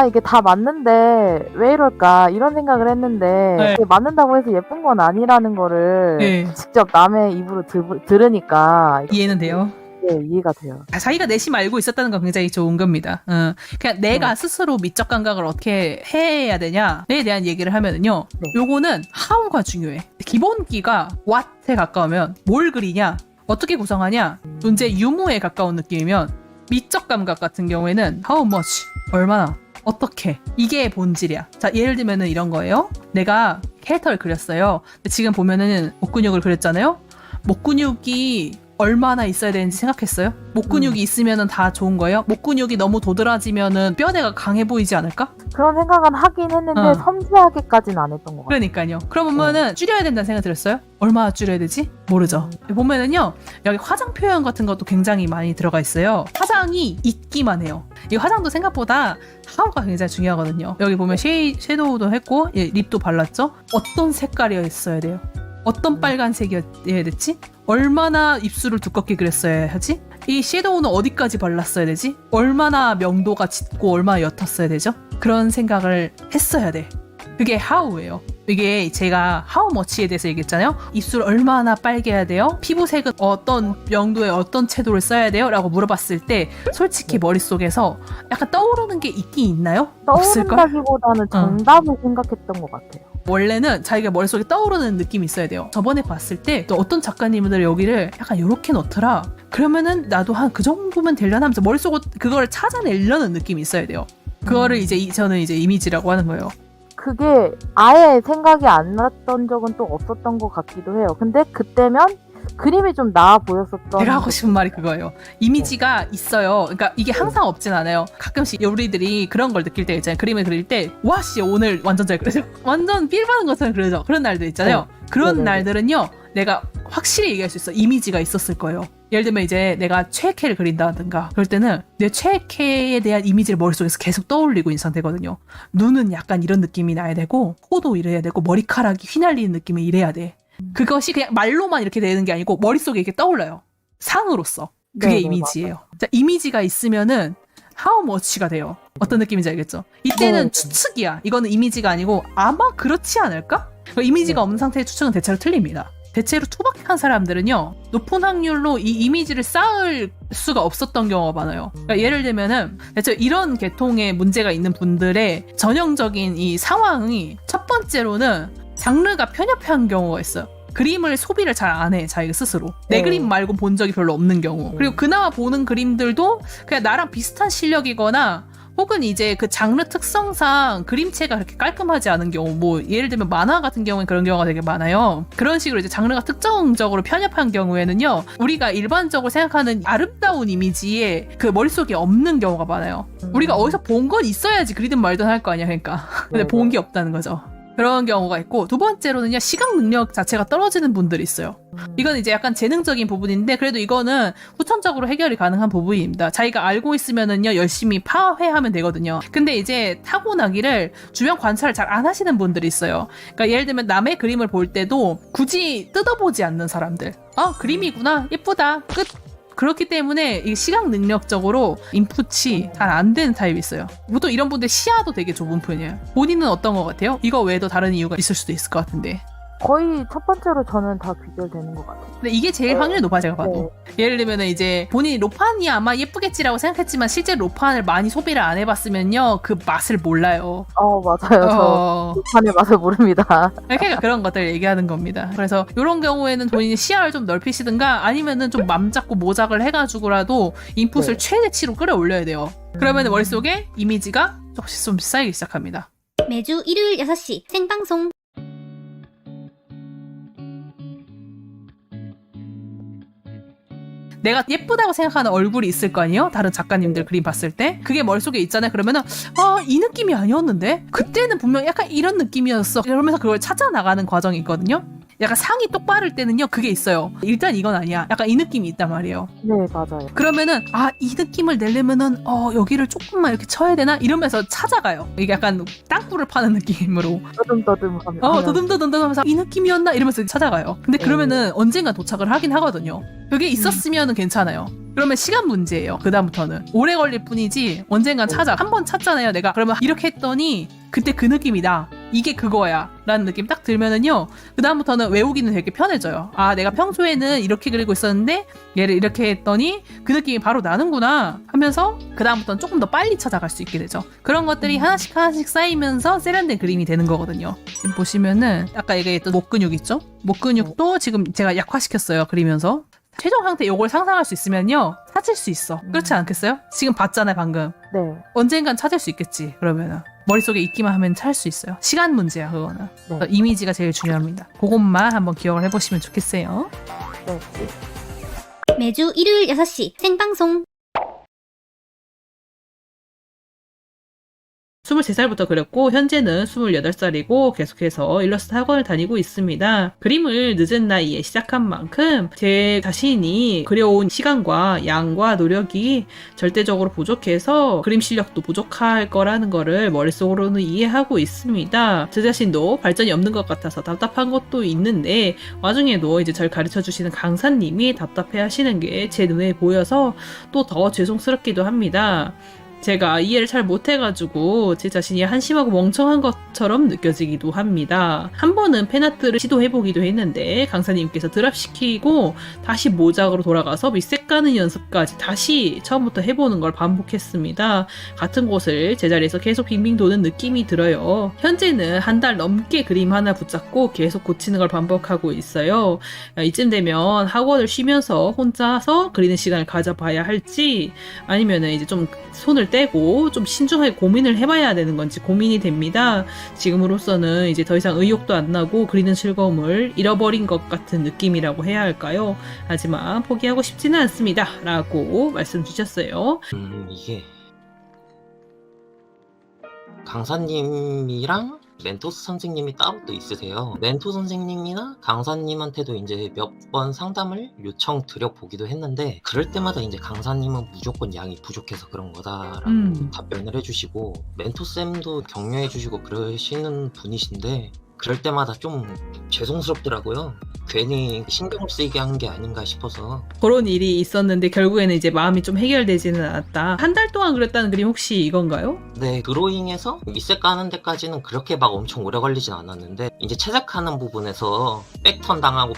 [SPEAKER 5] 이게 다 맞는데 왜 이럴까 이런 생각을 했는데
[SPEAKER 1] 네.
[SPEAKER 5] 이게 맞는다고 해서 예쁜 건 아니라는 거를
[SPEAKER 1] 네.
[SPEAKER 5] 직접 남의 입으로 들으니까
[SPEAKER 1] 이해는 돼요?
[SPEAKER 5] 네, 이해가 돼요.
[SPEAKER 1] 자기가 내심 알고 있었다는 건 굉장히 좋은 겁니다. 그냥 내가 스스로 미적 감각을 어떻게 해야 되냐에 대한 얘기를 하면은요.
[SPEAKER 5] 네.
[SPEAKER 1] 요거는 how가 중요해. 기본기가 what에 가까우면 뭘 그리냐, 어떻게 구성하냐, 존재 유무에 가까운 느낌이면 미적 감각 같은 경우에는 how much, 얼마나, 어떻게, 이게 본질이야. 자, 예를 들면은 이런 거예요. 내가 캐릭터를 그렸어요. 근데 지금 보면은 목 근육을 그렸잖아요. 목 근육이 얼마나 있어야 되는지 생각했어요? 목 근육이 있으면은 다 좋은 거예요? 목 근육이 너무 도드라지면은 뼈대가 강해 보이지 않을까?
[SPEAKER 5] 그런 생각은 하긴 했는데
[SPEAKER 1] 어.
[SPEAKER 5] 섬세하게까지는 안 했던 것 같아요.
[SPEAKER 1] 그러니까요. 그러면은 줄여야 된다는 생각 들었어요? 얼마나 줄여야 되지? 모르죠. 보면은요, 여기 화장 표현 같은 것도 굉장히 많이 들어가 있어요. 화장이 있기만 해요. 이 화장도 생각보다 하우가 굉장히 중요하거든요. 여기 보면 섀도우도 했고, 립도 발랐죠? 어떤 색깔이었어야 돼요? 어떤 빨간색이어야 됐지? 얼마나 입술을 두껍게 그렸어야 하지? 이 섀도우는 어디까지 발랐어야 되지? 얼마나 명도가 짙고 얼마나 옅었어야 되죠? 그런 생각을 했어야 돼. 그게 how예요. 이게 제가 how much에 대해서 얘기했잖아요. 입술 얼마나 빨개야 돼요? 피부색은 어떤 명도의 어떤 채도를 써야 돼요? 라고 물어봤을 때 솔직히 머릿속에서 약간 떠오르는 게 있긴 있나요? 없을걸?
[SPEAKER 5] 떠오른다기보다는 정답을 생각했던 것 같아요.
[SPEAKER 1] 원래는 자기가 머릿속에 떠오르는 느낌이 있어야 돼요. 저번에 봤을 때 또 어떤 작가님들 여기를 약간 이렇게 넣더라. 그러면은 나도 한 그 정도면 되려나 하면서 머릿속으로 그거를 찾아내려는 느낌이 있어야 돼요. 그거를 이제 저는 이제 이미지라고 하는 거예요.
[SPEAKER 5] 그게 아예 생각이 안 났던 적은 또 없었던 것 같기도 해요. 근데 그때면 그림이 좀 나아 보였었던.
[SPEAKER 1] 제가 하고 싶은 말이 그거예요. 이미지가 있어요. 그러니까 이게 항상 없진 않아요. 가끔씩 우리들이 그런 걸 느낄 때 있잖아요. 그림을 그릴 때 와 씨 오늘 완전 잘 그려져. 완전 필 받은 것처럼 그려져. 그런 날들 있잖아요. 그런
[SPEAKER 5] 네네네.
[SPEAKER 1] 날들은요. 내가 확실히 얘기할 수 있어. 이미지가 있었을 거예요. 예를 들면 이제 내가 최애캐를 그린다든가 그럴 때는 내 최애캐에 대한 이미지를 머릿속에서 계속 떠올리고 있는 상태거든요. 눈은 약간 이런 느낌이 나야 되고 코도 이래야 되고 머리카락이 휘날리는 느낌이 이래야 돼. 그것이 그냥 말로만 이렇게 되는 게 아니고 머릿속에 이렇게 떠올라요. 상으로서. 그게
[SPEAKER 5] 네네,
[SPEAKER 1] 이미지예요. 자, 이미지가 있으면은 how much가 돼요. 어떤 느낌인지 알겠죠? 이때는
[SPEAKER 5] 네.
[SPEAKER 1] 추측이야. 이거는 이미지가 아니고 아마 그렇지 않을까? 이미지가 없는 상태의 추측은 대체로 틀립니다. 대체로 투박한 사람들은요, 높은 확률로 이 이미지를 쌓을 수가 없었던 경우가 많아요. 그러니까 예를 들면은, 대체 이런 계통의 문제가 있는 분들의 전형적인 이 상황이 첫 번째로는 장르가 편협한 경우가 있어요. 그림을 소비를 잘 안 해, 자기가 스스로. 내
[SPEAKER 5] 네.
[SPEAKER 1] 그림 말고 본 적이 별로 없는 경우. 그리고 그나마 보는 그림들도 그냥 나랑 비슷한 실력이거나 혹은 이제 그 장르 특성상 그림체가 그렇게 깔끔하지 않은 경우, 뭐 예를 들면 만화 같은 경우엔 그런 경우가 되게 많아요. 그런 식으로 이제 장르가 특정적으로 편협한 경우에는요, 우리가 일반적으로 생각하는 아름다운 이미지에 그 머릿속에 없는 경우가 많아요. 우리가 어디서 본 건 있어야지 그리든 말든 할 거 아니야, 그러니까. 근데
[SPEAKER 5] 네네.
[SPEAKER 1] 본 게 없다는 거죠. 그런 경우가 있고, 두 번째로는요, 시각 능력 자체가 떨어지는 분들이 있어요. 이건 이제 약간 재능적인 부분인데, 그래도 이거는 후천적으로 해결이 가능한 부분입니다. 자기가 알고 있으면은요, 열심히 파회하면 되거든요. 근데 이제 타고나기를 주변 관찰을 잘 안 하시는 분들이 있어요. 그러니까 예를 들면 남의 그림을 볼 때도 굳이 뜯어보지 않는 사람들. 그림이구나, 예쁘다, 끝. 그렇기 때문에 이 시각 능력적으로 인풋이 잘 안 되는 타입이 있어요. 보통 이런 분들 시야도 되게 좁은 편이에요. 본인은 어떤 것 같아요? 이거 외에도 다른 이유가 있을 수도 있을 것 같은데.
[SPEAKER 5] 거의 첫 번째로 저는 다 귀결되는 것 같아요.
[SPEAKER 1] 근데 이게 제일 확률이 높아, 제가 봐도.
[SPEAKER 5] 네.
[SPEAKER 1] 예를 들면 이제 본인이 로판이 아마 예쁘겠지라고 생각했지만 실제 로판을 많이 소비를 안 해봤으면요, 그 맛을 몰라요.
[SPEAKER 5] 맞아요. 저 판의 맛을 모릅니다.
[SPEAKER 1] 그러니까 그런 것들 얘기하는 겁니다. 그래서 이런 경우에는 본인이 시야를 좀 넓히시든가 아니면은 좀 맘 잡고 모작을 해가지고라도 인풋을
[SPEAKER 5] 네.
[SPEAKER 1] 최대치로 끌어올려야 돼요. 그러면 머릿속에 이미지가 조금씩 좀 쌓이기 시작합니다.
[SPEAKER 3] 매주 일요일 6시 생방송.
[SPEAKER 1] 내가 예쁘다고 생각하는 얼굴이 있을 거 아니에요? 다른 작가님들 그림 봤을 때 그게 머릿속에 있잖아요. 그러면은 이 느낌이 아니었는데? 그때는 분명 약간 이런 느낌이었어. 그러면서 그걸 찾아 나가는 과정이 있거든요. 약간 상이 똑바를 때는요, 그게 있어요. 일단 이건 아니야. 약간 이 느낌이 있단 말이에요.
[SPEAKER 5] 네, 맞아요.
[SPEAKER 1] 그러면은 이 느낌을 내려면은 여기를 조금만 이렇게 쳐야 되나? 이러면서 찾아가요. 이게 약간 땅굴을 파는 느낌으로
[SPEAKER 5] 떠듬떠듬 하면.
[SPEAKER 1] 더듬더듬 하면서 이 느낌이었나? 이러면서 찾아가요. 근데 그러면은 언젠가 도착을 하긴 하거든요. 그게 있었으면은 괜찮아요. 그러면 시간 문제예요. 그다음부터는 오래 걸릴 뿐이지 언젠간 찾아. 한 번 찾잖아요, 내가. 그러면 이렇게 했더니 그때 그 느낌이다, 이게 그거야 라는 느낌 딱 들면은요, 그다음부터는 외우기는 되게 편해져요. 내가 평소에는 이렇게 그리고 있었는데 얘를 이렇게 했더니 그 느낌이 바로 나는구나 하면서 그다음부터는 조금 더 빨리 찾아갈 수 있게 되죠. 그런 것들이 하나씩 쌓이면서 세련된 그림이 되는 거거든요. 지금 보시면은 아까 얘기했던 목 근육 있죠? 목 근육도 지금 제가 약화시켰어요, 그리면서. 최종 상태 요걸 상상할 수 있으면요, 찾을 수 있어. 그렇지 않겠어요? 지금 봤잖아요, 방금.
[SPEAKER 5] 네.
[SPEAKER 1] 언젠간 찾을 수 있겠지. 그러면은 머릿속에 있기만 하면 찾을 수 있어요. 시간 문제야, 그거는.
[SPEAKER 5] 네.
[SPEAKER 1] 그래서 이미지가 제일 중요합니다. 그것만 한번 기억을 해보시면 좋겠어요.
[SPEAKER 5] 네.
[SPEAKER 3] 매주 일요일 6시 생방송.
[SPEAKER 1] 23살부터 그렸고 현재는 28살이고 계속해서 일러스트 학원을 다니고 있습니다. 그림을 늦은 나이에 시작한 만큼 제 자신이 그려온 시간과 양과 노력이 절대적으로 부족해서 그림 실력도 부족할 거라는 거를 머릿속으로는 이해하고 있습니다. 제 자신도 발전이 없는 것 같아서 답답한 것도 있는데 와중에도 이제 절 가르쳐주시는 강사님이 답답해 하시는 게 제 눈에 보여서 또 더 죄송스럽기도 합니다. 제가 이해를 잘 못해가지고 제 자신이 한심하고 멍청한 것처럼 느껴지기도 합니다. 한 번은 펜아트를 시도해보기도 했는데 강사님께서 드랍시키고 다시 모작으로 돌아가서 밑색 가는 연습까지 다시 처음부터 해보는 걸 반복했습니다. 같은 곳을 제자리에서 계속 빙빙 도는 느낌이 들어요. 현재는 한 달 넘게 그림 하나 붙잡고 계속 고치는 걸 반복하고 있어요. 이쯤 되면 학원을 쉬면서 혼자서 그리는 시간을 가져봐야 할지 아니면은 이제 좀 손을 떼고 좀 신중하게 고민을 해봐야 되는 건지 고민이 됩니다. 지금으로서는 이제 더 이상 의욕도 안 나고 그리는 즐거움을 잃어버린 것 같은 느낌이라고 해야 할까요? 하지만 포기하고 싶지는 않습니다. 라고 말씀 주셨어요.
[SPEAKER 6] 이게 강사님이랑 멘토스 선생님이 따로 또 있으세요. 멘토 선생님이나 강사님한테도 이제 몇 번 상담을 요청드려 보기도 했는데 그럴 때마다 이제 강사님은 무조건 양이 부족해서 그런 거다라고 답변을 해주시고 멘토쌤도 격려해 주시고 그러시는 분이신데 그럴 때마다 좀 죄송스럽더라고요. 괜히 신경 쓰이게 한 게 아닌가 싶어서.
[SPEAKER 1] 그런 일이 있었는데 결국에는 이제 마음이 좀 해결되지는 않았다. 한 달 동안 그렸다는 그림 혹시 이건가요?
[SPEAKER 6] 네, 드로잉에서 밑색 까는 데까지는 그렇게 막 엄청 오래 걸리진 않았는데 이제 채색하는 부분에서 백턴 당하고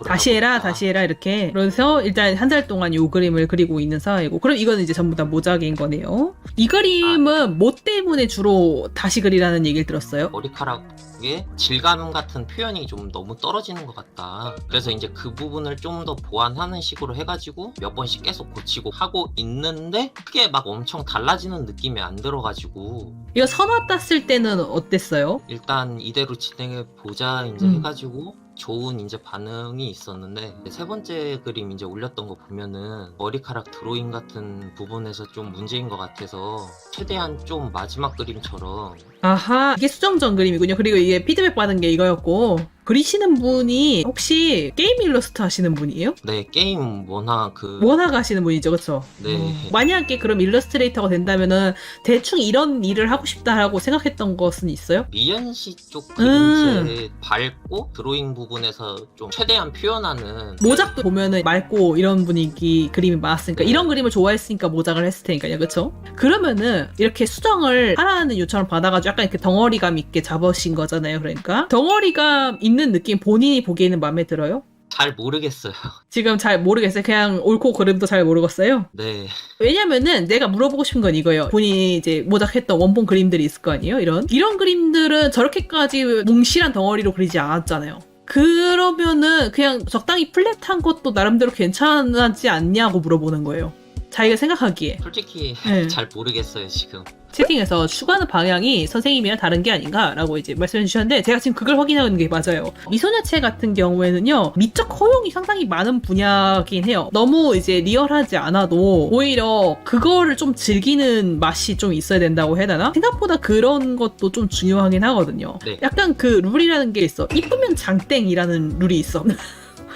[SPEAKER 1] 다시 해라
[SPEAKER 6] 그러다 보니까
[SPEAKER 1] 다시 해라 이렇게. 그래서 일단 한 달 동안 이 그림을 그리고 있는 상황이고, 그럼 이거는 이제 전부 다 모작인 거네요. 이 그림은 뭐 때문에 주로 다시 그리라는 얘기를 들었어요?
[SPEAKER 6] 머리카락의 질감 같은 표현이 좀 너무 떨어지는 것 같다. 그래서 이제 그 부분을 좀 더 보완하는 식으로 해가지고 몇 번씩 계속 고치고 하고 있는데 그게 막 엄청 달라지는 느낌이 안 들어가지고
[SPEAKER 1] 이거 선화 땄을 때는 어땠어요?
[SPEAKER 6] 일단 이대로 진행해 보자 이제 해가지고 좋은 이제 반응이 있었는데 세 번째 그림 이제 올렸던 거 보면은 머리카락 드로잉 같은 부분에서 좀 문제인 것 같아서 최대한 좀 마지막 그림처럼.
[SPEAKER 1] 아하, 이게 수정전 그림이군요. 그리고 이게 피드백 받은 게 이거였고, 그리시는 분이 혹시 게임 일러스트 하시는 분이에요?
[SPEAKER 6] 네, 게임 워낙
[SPEAKER 1] 원화가 하시는 분이죠, 그쵸?
[SPEAKER 6] 네.
[SPEAKER 1] 만약에 그럼 일러스트레이터가 된다면은 대충 이런 일을 하고 싶다라고 생각했던 것은 있어요?
[SPEAKER 6] 미연시 쪽 그림체 밝고 드로잉 부분에서 좀 최대한 표현하는.
[SPEAKER 1] 모작도 보면은 맑고 이런 분위기 그림이 많았으니까,
[SPEAKER 6] 네.
[SPEAKER 1] 이런 그림을 좋아했으니까 모작을 했을 테니까요, 그쵸? 그러면은 이렇게 수정을 하라는 요청을 받아가지고 약간 이렇게 덩어리감 있게 잡으신 거잖아요. 그러니까 덩어리감 있는 느낌 본인이 보기에는 마음에 들어요?
[SPEAKER 6] 잘 모르겠어요.
[SPEAKER 1] 지금 잘 모르겠어요. 그냥 옳고 그름도 잘 모르겠어요.
[SPEAKER 6] 네.
[SPEAKER 1] 왜냐면은 내가 물어보고 싶은 건 이거예요. 본인이 이제 모작했던 원본 그림들이 있을 거 아니에요? 이런 그림들은 저렇게까지 몽실한 덩어리로 그리지 않았잖아요. 그러면은 그냥 적당히 플랫한 것도 나름대로 괜찮지 않냐고 물어보는 거예요. 자기가 생각하기에.
[SPEAKER 6] 솔직히
[SPEAKER 1] 네.
[SPEAKER 6] 잘 모르겠어요 지금.
[SPEAKER 1] 채팅에서 추가하는 방향이 선생님이랑 다른 게 아닌가라고 이제 말씀해 주셨는데, 제가 지금 그걸 확인하는 게 맞아요. 미소녀체 같은 경우에는요, 미적 허용이 상당히 많은 분야긴 해요. 너무 이제 리얼하지 않아도 오히려 그거를 좀 즐기는 맛이 좀 있어야 된다고 해야 되나? 생각보다 그런 것도 좀 중요하긴 하거든요.
[SPEAKER 6] 네.
[SPEAKER 1] 약간 그 룰이라는 게 있어. 이쁘면 장땡이라는 룰이 있어.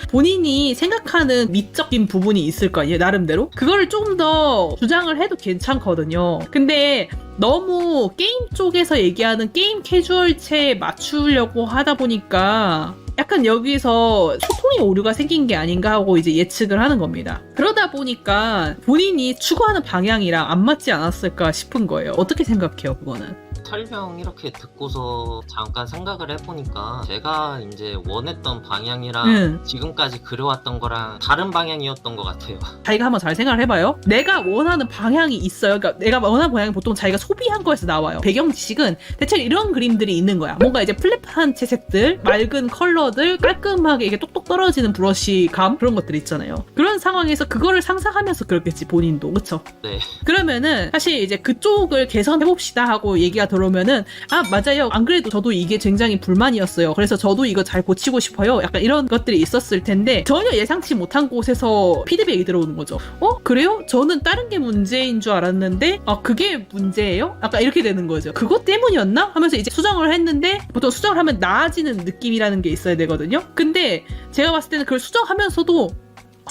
[SPEAKER 1] 본인이 생각하는 미적인 부분이 있을 거 아니에요, 나름대로? 그거를 조금 더 주장을 해도 괜찮거든요. 근데 너무 게임 쪽에서 얘기하는 게임 캐주얼체에 맞추려고 하다 보니까 약간 여기서 소통의 오류가 생긴 게 아닌가 하고 이제 예측을 하는 겁니다. 그러다 보니까 본인이 추구하는 방향이랑 안 맞지 않았을까 싶은 거예요. 어떻게 생각해요, 그거는?
[SPEAKER 6] 설명 이렇게 듣고서 잠깐 생각을 해보니까 제가 이제 원했던 방향이랑 지금까지 그려왔던 거랑 다른 방향이었던 것 같아요.
[SPEAKER 1] 자기가 한번 잘 생각을 해봐요. 내가 원하는 방향이 있어요. 그러니까 내가 원하는 방향이 보통 자기가 소비한 거에서 나와요. 배경 지식은 대체 이런 그림들이 있는 거야. 뭔가 이제 플랫한 채색들, 맑은 컬러들, 깔끔하게 이게 똑똑 떨어지는 브러쉬감, 그런 것들 있잖아요. 그런 상황에서 그거를 상상하면서 그렸겠지, 본인도. 그쵸?
[SPEAKER 6] 네.
[SPEAKER 1] 그러면은 사실 이제 그쪽을 개선해봅시다 하고 얘기가 들어오면은, 아 맞아요, 안 그래도 저도 이게 굉장히 불만이었어요. 그래서 저도 이거 잘 고치고 싶어요. 약간 이런 것들이 있었을 텐데 전혀 예상치 못한 곳에서 피드백이 들어오는 거죠. 그래요? 저는 다른 게 문제인 줄 알았는데 그게 문제예요? 약간 이렇게 되는 거죠. 그것 때문이었나? 하면서 이제 수정을 했는데, 보통 수정을 하면 나아지는 느낌이라는 게 있어야 되거든요. 근데 제가 봤을 때는 그걸 수정하면서도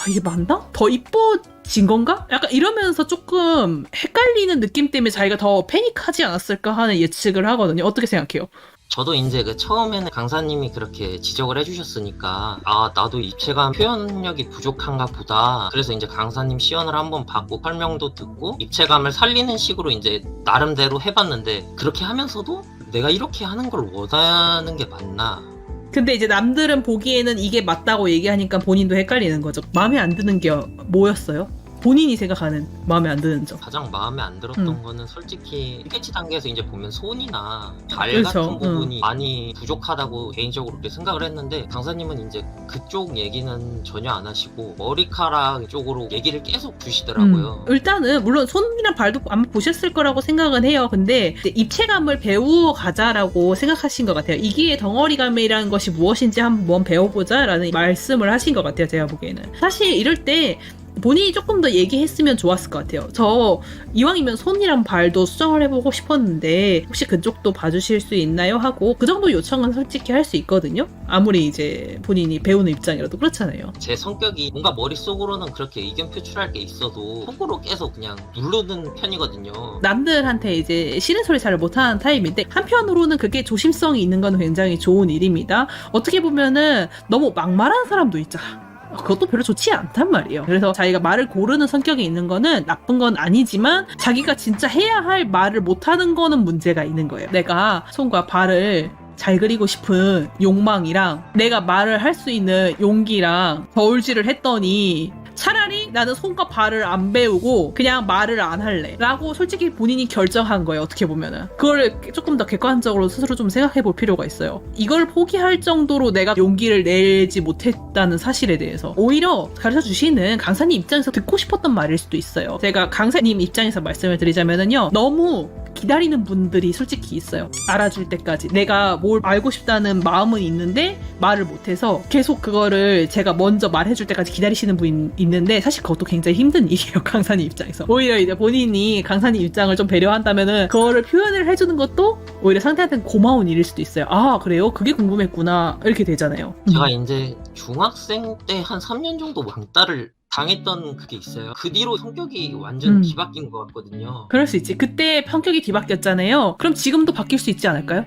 [SPEAKER 1] 이게 맞나? 더 이뻐진 건가? 약간 이러면서 조금 헷갈리는 느낌 때문에 자기가 더 패닉하지 않았을까 하는 예측을 하거든요. 어떻게 생각해요?
[SPEAKER 6] 저도 이제 처음에는 강사님이 그렇게 지적을 해주셨으니까 나도 입체감 표현력이 부족한가 보다. 그래서 이제 강사님 시연을 한번 받고 설명도 듣고 입체감을 살리는 식으로 이제 나름대로 해봤는데, 그렇게 하면서도 내가 이렇게 하는 걸 원하는 게 맞나?
[SPEAKER 1] 근데 이제 남들은 보기에는 이게 맞다고 얘기하니까 본인도 헷갈리는 거죠. 마음에 안 드는 게 뭐였어요? 본인이 생각하는 마음에 안 드는 점.
[SPEAKER 6] 가장 마음에 안 들었던 거는 솔직히 스케치 단계에서 이제 보면 손이나 발
[SPEAKER 1] 그렇죠.
[SPEAKER 6] 같은 부분이 많이 부족하다고 개인적으로 그렇게 생각을 했는데, 강사님은 이제 그쪽 얘기는 전혀 안 하시고 머리카락 쪽으로 얘기를 계속 주시더라고요.
[SPEAKER 1] 일단은 물론 손이랑 발도 아마 보셨을 거라고 생각은 해요. 근데 이제 입체감을 배우어 가자라고 생각하신 것 같아요. 이게 덩어리감이라는 것이 무엇인지 한번 배워보자라는 말씀을 하신 것 같아요, 제가 보기에는. 사실 이럴 때 본인이 조금 더 얘기했으면 좋았을 것 같아요. 저 이왕이면 손이랑 발도 수정을 해보고 싶었는데 혹시 그쪽도 봐주실 수 있나요? 하고 그 정도 요청은 솔직히 할 수 있거든요. 아무리 이제 본인이 배우는 입장이라도 그렇잖아요.
[SPEAKER 6] 제 성격이 뭔가 머릿속으로는 그렇게 의견 표출할 게 있어도 속으로 계속 그냥 누르는 편이거든요.
[SPEAKER 1] 남들한테 이제 싫은 소리 잘 못하는 타입인데 한편으로는 그게 조심성이 있는 건 굉장히 좋은 일입니다. 어떻게 보면은 너무 막말하는 사람도 있잖아. 그것도 별로 좋지 않단 말이에요. 그래서 자기가 말을 고르는 성격이 있는 거는 나쁜 건 아니지만 자기가 진짜 해야 할 말을 못하는 거는 문제가 있는 거예요. 내가 손과 발을 잘 그리고 싶은 욕망이랑 내가 말을 할 수 있는 용기랑 저울질을 했더니 차라리 나는 손과 발을 안 배우고 그냥 말을 안 할래 라고 솔직히 본인이 결정한 거예요. 어떻게 보면은 그걸 조금 더 객관적으로 스스로 좀 생각해 볼 필요가 있어요. 이걸 포기할 정도로 내가 용기를 내지 못했다는 사실에 대해서 오히려 가르쳐 주시는 강사님 입장에서 듣고 싶었던 말일 수도 있어요. 제가 강사님 입장에서 말씀을 드리자면은요, 너무 기다리는 분들이 솔직히 있어요. 알아줄 때까지 내가 뭘 알고 싶다는 마음은 있는데 말을 못해서 계속 그거를 제가 먼저 말해줄 때까지 기다리시는 분이 있는데 사실 그것도 굉장히 힘든 일이에요. 강사님 입장에서. 오히려 이제 본인이 강사님 입장을 좀 배려한다면은 그거를 표현을 해주는 것도 오히려 상대한테는 고마운 일일 수도 있어요. 아, 그래요? 그게 궁금했구나 이렇게 되잖아요.
[SPEAKER 6] 제가 이제 중학생 때 한 3년 정도 왕따를 당했던 그게 있어요. 그 뒤로 성격이 완전 뒤바뀐 것 같거든요.
[SPEAKER 1] 그럴 수 있지. 그때 성격이 뒤바뀌었잖아요. 그럼 지금도 바뀔 수 있지 않을까요?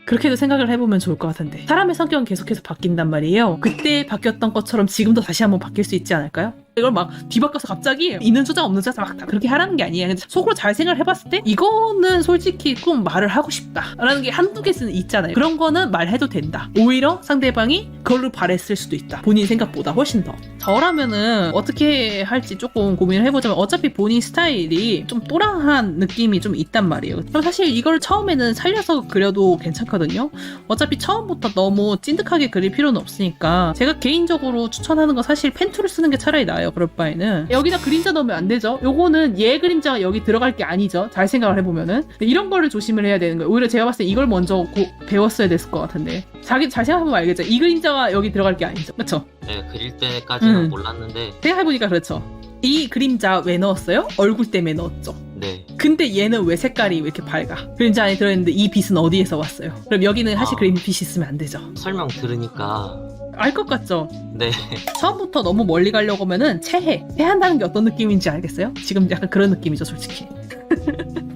[SPEAKER 1] 그렇게도 생각을 해보면 좋을 것 같은데, 사람의 성격은 계속해서 바뀐단 말이에요. 그때 바뀌었던 것처럼 지금도 다시 한번 바뀔 수 있지 않을까요? 이걸 막 뒤바꿔서 갑자기 있는 주장 없는 주장 막 다 그렇게 하라는 게 아니에요. 속으로 잘 생각을 해봤을 때 이거는 솔직히 좀 말을 하고 싶다라는 게 한두 개는 있잖아요. 그런 거는 말해도 된다. 오히려 상대방이 그걸로 바랬을 수도 있다. 본인 생각보다 훨씬 더. 저라면은 어떻게 할지 조금 고민을 해보자면, 어차피 본인 스타일이 좀 또랑한 느낌이 좀 있단 말이에요. 그럼 사실 이걸 처음에는 살려서 그려도 괜찮거든요. 어차피 처음부터 너무 찐득하게 그릴 필요는 없으니까 제가 개인적으로 추천하는 건 사실 펜툴을 쓰는 게 차라리 나아요. 그럴 바에는 여기다 그림자 넣으면 안 되죠. 요거는 얘 그림자가 여기 들어갈 게 아니죠. 잘 생각을 해보면은 이런 거를 조심을 해야 되는 거예요. 오히려 제가 봤을 때 이걸 먼저 배웠어야 됐을 것 같은데, 자기 잘 생각해보면 알겠죠. 이 그림자가 여기 들어갈 게 아니죠. 그렇죠?
[SPEAKER 6] 네, 그릴 때까지는 몰랐는데
[SPEAKER 1] 생각해보니까 그렇죠. 이 그림자 왜 넣었어요? 얼굴 때문에 넣었죠.
[SPEAKER 6] 네.
[SPEAKER 1] 근데 얘는 왜 색깔이 왜 이렇게 밝아? 그림자 안에 들어있는데 이 빛은 어디에서 왔어요? 그럼 여기는 사실 그림 빛이 있으면 안 되죠.
[SPEAKER 6] 설명 들으니까
[SPEAKER 1] 알 것 같죠?
[SPEAKER 6] 네.
[SPEAKER 1] 처음부터 너무 멀리 가려고 하면은 체한다는 게 어떤 느낌인지 알겠어요? 지금 약간 그런 느낌이죠, 솔직히.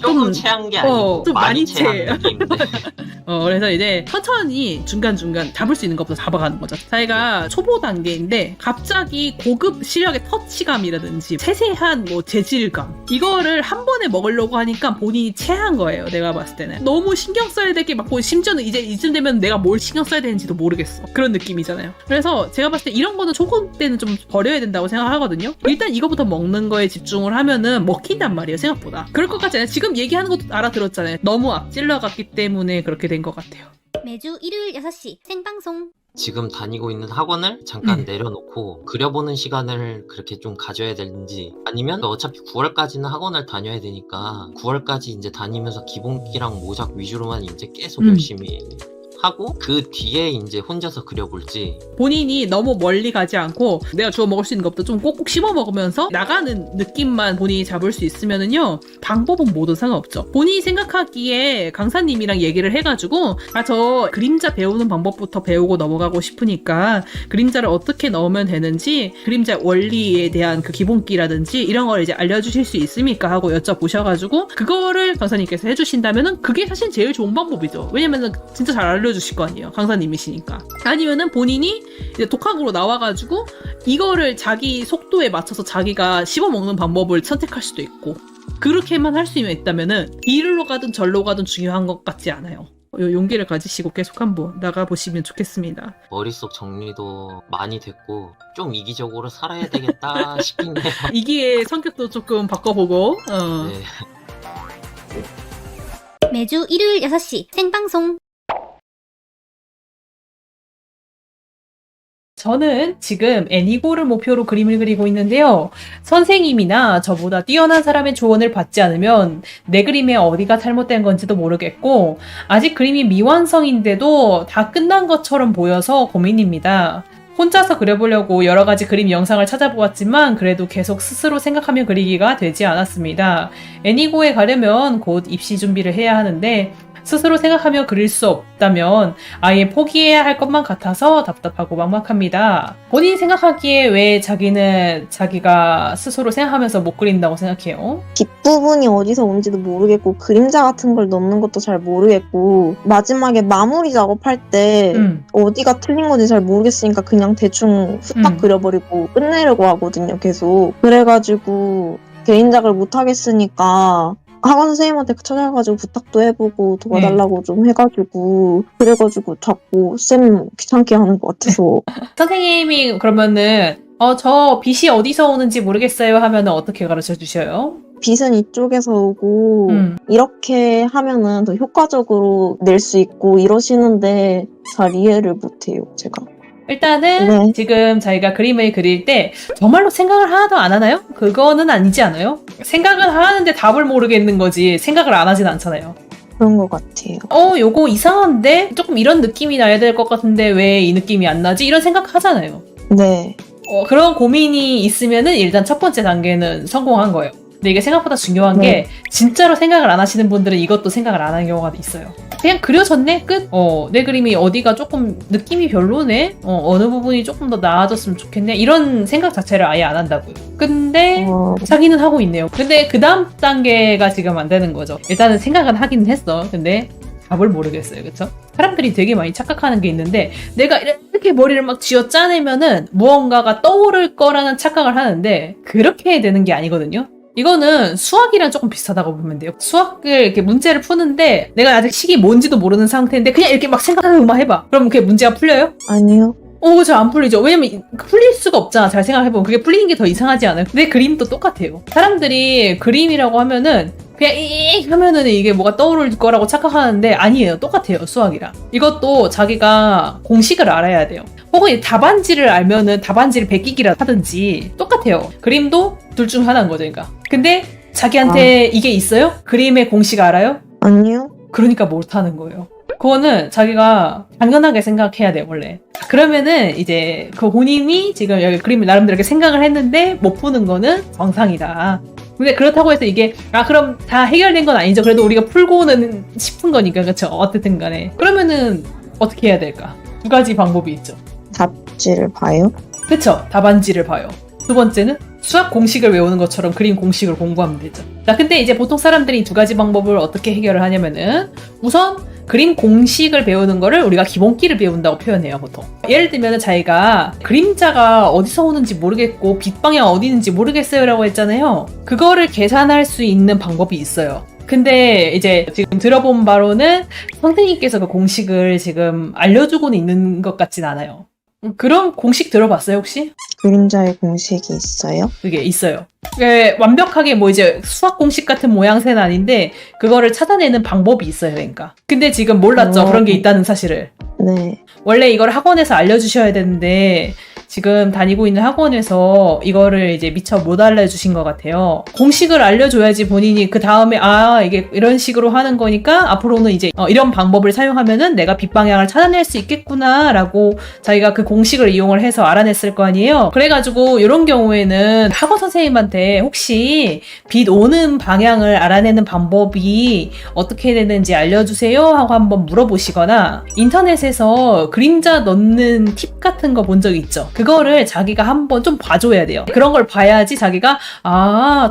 [SPEAKER 6] 조금 체한 게 아니고
[SPEAKER 1] 좀 많이
[SPEAKER 6] 체한 느낌인데.
[SPEAKER 1] 그래서 이제 천천히 중간중간 잡을 수 있는 것부터 잡아가는 거죠. 자기가 초보 단계인데 갑자기 고급 시력의 터치감이라든지 세세한 뭐 재질감, 이거를 한 번에 먹으려고 하니까 본인이 체한 거예요. 내가 봤을 때는 너무 신경 써야 될 게 많고, 심지어는 이제 이쯤 되면 내가 뭘 신경 써야 되는지도 모르겠어. 그런 느낌이잖아요. 그래서 제가 봤을 때 이런 거는 초보 때는 좀 버려야 된다고 생각하거든요. 일단 이거부터 먹는 거에 집중을 하면은 먹힌단 말이에요, 생각보다. 그럴 것 같지 않아요? 지금 얘기하는 것도 알아들었잖아요. 너무 앞질러 갔기 때문에 그렇게 된 것 같아요.
[SPEAKER 3] 매주 일요일 6시 생방송.
[SPEAKER 6] 지금 다니고 있는 학원을 잠깐 내려놓고 그려보는 시간을 그렇게 좀 가져야 되는지, 아니면 어차피 9월까지는 학원을 다녀야 되니까 9월까지 이제 다니면서 기본기랑 모작 위주로만 이제 계속 열심히 하고 그 뒤에 이제 혼자서 그려볼지.
[SPEAKER 1] 본인이 너무 멀리 가지 않고 내가 주워 먹을 수 있는 것부터 좀 꼭꼭 씹어 먹으면서 나가는 느낌만 본인이 잡을 수 있으면은요, 방법은 뭐든 상관없죠. 본인이 생각하기에 강사님이랑 얘기를 해가지고, 저 그림자 배우는 방법부터 배우고 넘어가고 싶으니까 그림자를 어떻게 넣으면 되는지, 그림자 원리에 대한 그 기본기라든지 이런 걸 이제 알려주실 수 있습니까 하고 여쭤보셔가지고 그거를 강사님께서 해주신다면은 그게 사실 제일 좋은 방법이죠. 왜냐면은 진짜 잘 알려주실 거 아니에요, 강사님이시니까. 아니면은 본인이 이제 독학으로 나와가지고 이거를 자기 속도에 맞춰서 자기가 씹어먹는 방법을 선택할 수도 있고, 그렇게만 할 수 있다면은 이리로 가든 절로 가든 중요한 것 같지 않아요. 용기를 가지시고 계속 한번 나가보시면 좋겠습니다.
[SPEAKER 6] 머릿속 정리도 많이 됐고 좀 이기적으로 살아야 되겠다 싶긴 해요.
[SPEAKER 1] 이기의 성격도 조금 바꿔보고.
[SPEAKER 6] 네.
[SPEAKER 3] 매주 일요일 6시 생방송.
[SPEAKER 1] 저는 지금 애니고를 목표로 그림을 그리고 있는데요. 선생님이나 저보다 뛰어난 사람의 조언을 받지 않으면 내 그림에 어디가 잘못된 건지도 모르겠고, 아직 그림이 미완성인데도 다 끝난 것처럼 보여서 고민입니다. 혼자서 그려보려고 여러 가지 그림 영상을 찾아보았지만 그래도 계속 스스로 생각하며 그리기가 되지 않았습니다. 애니고에 가려면 곧 입시 준비를 해야 하는데 스스로 생각하며 그릴 수 없다면 아예 포기해야 할 것만 같아서 답답하고 막막합니다. 본인이 생각하기에 왜 자기는 자기가 스스로 생각하면서 못 그린다고 생각해요?
[SPEAKER 7] 뒷부분이 어디서 온지도 모르겠고 그림자 같은 걸 넣는 것도 잘 모르겠고 마지막에 마무리 작업할 때 어디가 틀린 건지 잘 모르겠으니까 그냥 대충 후딱 그려버리고 끝내려고 하거든요, 계속. 그래가지고 개인작을 못 하겠으니까 학원 선생님한테 찾아가지고 부탁도 해보고 도와달라고 좀 해가지고 그래가지고 자꾸 쌤 귀찮게 하는 것 같아서.
[SPEAKER 1] 선생님이 그러면은 저 빛이 어디서 오는지 모르겠어요 하면은 어떻게 가르쳐 주셔요?
[SPEAKER 7] 빛은 이쪽에서 오고 이렇게 하면은 더 효과적으로 낼 수 있고 이러시는데 잘 이해를 못해요, 제가.
[SPEAKER 1] 일단은
[SPEAKER 7] 네.
[SPEAKER 1] 지금 자기가 그림을 그릴 때 정말로 생각을 하나도 안 하나요? 그거는 아니지 않아요? 생각은 하는데 답을 모르겠는 거지 생각을 안 하진 않잖아요.
[SPEAKER 7] 그런 것 같아요.
[SPEAKER 1] 요거 이상한데? 조금 이런 느낌이 나야 될 것 같은데 왜 이 느낌이 안 나지? 이런 생각 하잖아요.
[SPEAKER 7] 네.
[SPEAKER 1] 그런 고민이 있으면은 일단 첫 번째 단계는 성공한 거예요. 근데 이게 생각보다 중요한 게 진짜로 생각을 안 하시는 분들은 이것도 생각을 안 하는 경우가 있어요. 그냥 그려졌네? 끝? 내 그림이 어디가 조금 느낌이 별로네? 어느 부분이 조금 더 나아졌으면 좋겠네? 이런 생각 자체를 아예 안 한다고요. 근데 자기는 하고 있네요. 근데 그 다음 단계가 지금 안 되는 거죠. 일단은 생각은 하긴 했어. 근데 답을 모르겠어요. 그쵸? 사람들이 되게 많이 착각하는 게 있는데 내가 이렇게 머리를 막 쥐어 짜내면은 무언가가 떠오를 거라는 착각을 하는데 그렇게 되는 게 아니거든요. 이거는 수학이랑 조금 비슷하다고 보면 돼요. 수학을 이렇게 문제를 푸는데 내가 아직 식이 뭔지도 모르는 상태인데 그냥 이렇게 막 생각만 해봐. 그럼 그게 문제가 풀려요?
[SPEAKER 7] 아니요.
[SPEAKER 1] 잘 안 풀리죠. 왜냐면 풀릴 수가 없잖아. 잘 생각해보면 그게 풀리는 게 더 이상하지 않아요? 근데 그림도 똑같아요. 사람들이 그림이라고 하면은 그냥 하면은 이게 뭐가 떠오를 거라고 착각하는데 아니에요. 똑같아요. 수학이랑. 이것도 자기가 공식을 알아야 돼요. 혹은 답안지를 알면은 답안지를 베끼기라 하든지 똑같아요. 그림도 둘 중 하나인 거죠. 그러니까. 근데 자기한테 이게 있어요? 그림의 공식 알아요?
[SPEAKER 7] 아니요.
[SPEAKER 1] 그러니까 못하는 거예요. 그거는 자기가 당연하게 생각해야 돼요, 원래. 그러면은 이제 그 본인이 지금 여기 그림을 나름대로 이렇게 생각을 했는데 못 푸는 거는 정상이다. 근데 그렇다고 해서 이게 그럼 다 해결된 건 아니죠. 그래도 우리가 풀고는 싶은 거니까, 그렇죠? 어쨌든 간에. 그러면은 어떻게 해야 될까? 두 가지 방법이 있죠.
[SPEAKER 7] 답지를 봐요?
[SPEAKER 1] 그쵸? 답안지를 봐요. 두 번째는 수학 공식을 외우는 것처럼 그림 공식을 공부하면 되죠. 자, 근데 이제 보통 사람들이 두 가지 방법을 어떻게 해결을 하냐면은 우선 그림 공식을 배우는 거를 우리가 기본기를 배운다고 표현해요, 보통. 예를 들면 자기가 그림자가 어디서 오는지 모르겠고 빛 방향 어디 있는지 모르겠어요 라고 했잖아요. 그거를 계산할 수 있는 방법이 있어요. 근데 이제 지금 들어본 바로는 선생님께서 그 공식을 지금 알려주고는 있는 것 같진 않아요. 그런 공식 들어봤어요, 혹시?
[SPEAKER 7] 그림자의 공식이 있어요?
[SPEAKER 1] 그게 있어요. 그게 완벽하게 뭐 이제 수학 공식 같은 모양새는 아닌데 그거를 찾아내는 방법이 있어요, 그러니까. 근데 지금 몰랐죠, 그런 게 있다는 사실을.
[SPEAKER 7] 네.
[SPEAKER 1] 원래 이걸 학원에서 알려주셔야 되는데 지금 다니고 있는 학원에서 이거를 이제 미처 못 알려주신 것 같아요. 공식을 알려줘야지 본인이 그 다음에 이게 이런 식으로 하는 거니까 앞으로는 이제 이런 방법을 사용하면은 내가 빛 방향을 찾아낼 수 있겠구나 라고 자기가 그 공식을 이용을 해서 알아냈을 거 아니에요. 그래가지고 이런 경우에는 학원 선생님한테 혹시 빛 오는 방향을 알아내는 방법이 어떻게 되는지 알려주세요 하고 한번 물어보시거나 인터넷에서 그림자 넣는 팁 같은 거 본 적 있죠? 그거를 자기가 한번 좀 봐줘야 돼요. 그런 걸 봐야지 자기가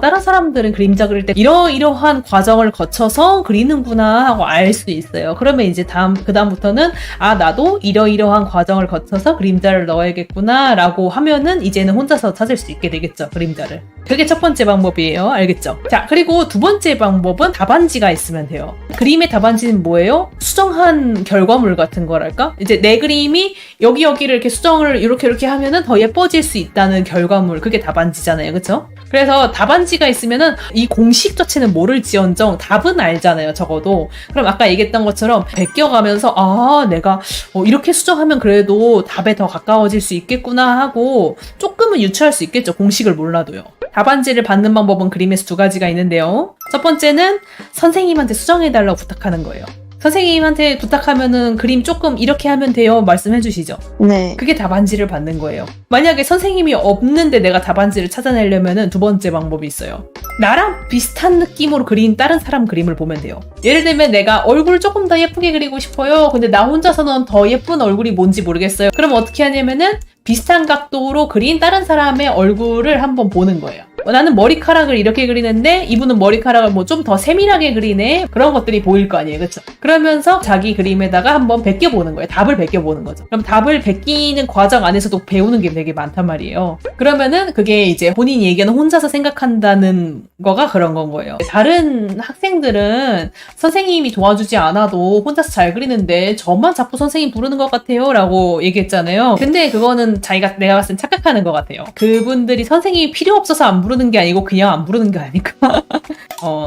[SPEAKER 1] 다른 사람들은 그림자 그릴 때 이러이러한 과정을 거쳐서 그리는구나 하고 알 수 있어요. 그러면 이제 그다음부터는 나도 이러이러한 과정을 거쳐서 그림자를 넣어야겠구나 라고 하면은 이제는 혼자서 찾을 수 있게 되겠죠, 그림자를. 그게 첫 번째 방법이에요. 알겠죠? 자, 그리고 두 번째 방법은 답안지가 있으면 돼요. 그림의 답안지는 뭐예요? 수정한 결과물 같은 거랄까? 이제 내 그림이 여기를 이렇게 수정을 이렇게 하면은 더 예뻐질 수 있다는 결과물. 그게 답안지잖아요. 그쵸? 그래서 답안지가 있으면은 이 공식 자체는 모를지언정 답은 알잖아요. 적어도. 그럼 아까 얘기했던 것처럼 베껴가면서 내가 이렇게 수정하면 그래도 답에 더 가까워질 수 있겠구나 하고 조금은 유추할 수 있겠죠. 공식을 몰라도요. 답안지를 받는 방법은 그림에서 두 가지가 있는데요. 첫 번째는 선생님한테 수정해달라고 부탁하는 거예요. 선생님한테 부탁하면은 그림 조금 이렇게 하면 돼요 말씀해 주시죠.
[SPEAKER 7] 네.
[SPEAKER 1] 그게 답안지를 받는 거예요. 만약에 선생님이 없는데 내가 답안지를 찾아내려면은 두 번째 방법이 있어요. 나랑 비슷한 느낌으로 그린 다른 사람 그림을 보면 돼요. 예를 들면 내가 얼굴 조금 더 예쁘게 그리고 싶어요. 근데 나 혼자서는 더 예쁜 얼굴이 뭔지 모르겠어요. 그럼 어떻게 하냐면은 비슷한 각도로 그린 다른 사람의 얼굴을 한번 보는 거예요. 나는 머리카락을 이렇게 그리는데 이분은 머리카락을 뭐 좀 더 세밀하게 그리네. 그런 것들이 보일 거 아니에요. 그쵸? 그러면서 자기 그림에다가 한번 베껴보는 거예요. 답을 베껴보는 거죠. 그럼 답을 베끼는 과정 안에서도 배우는 게 되게 많단 말이에요. 그러면은 그게 이제 본인이 얘기하는 혼자서 생각한다는 거가 그런 건 거예요. 다른 학생들은 선생님이 도와주지 않아도 혼자서 잘 그리는데 저만 자꾸 선생님 부르는 것 같아요 라고 얘기했잖아요. 근데 그거는 내가 봤을 땐 착각하는 것 같아요. 그분들이 선생님이 필요 없어서 안 부르는 게 아니고 그냥 안 부르는 게 아닐까.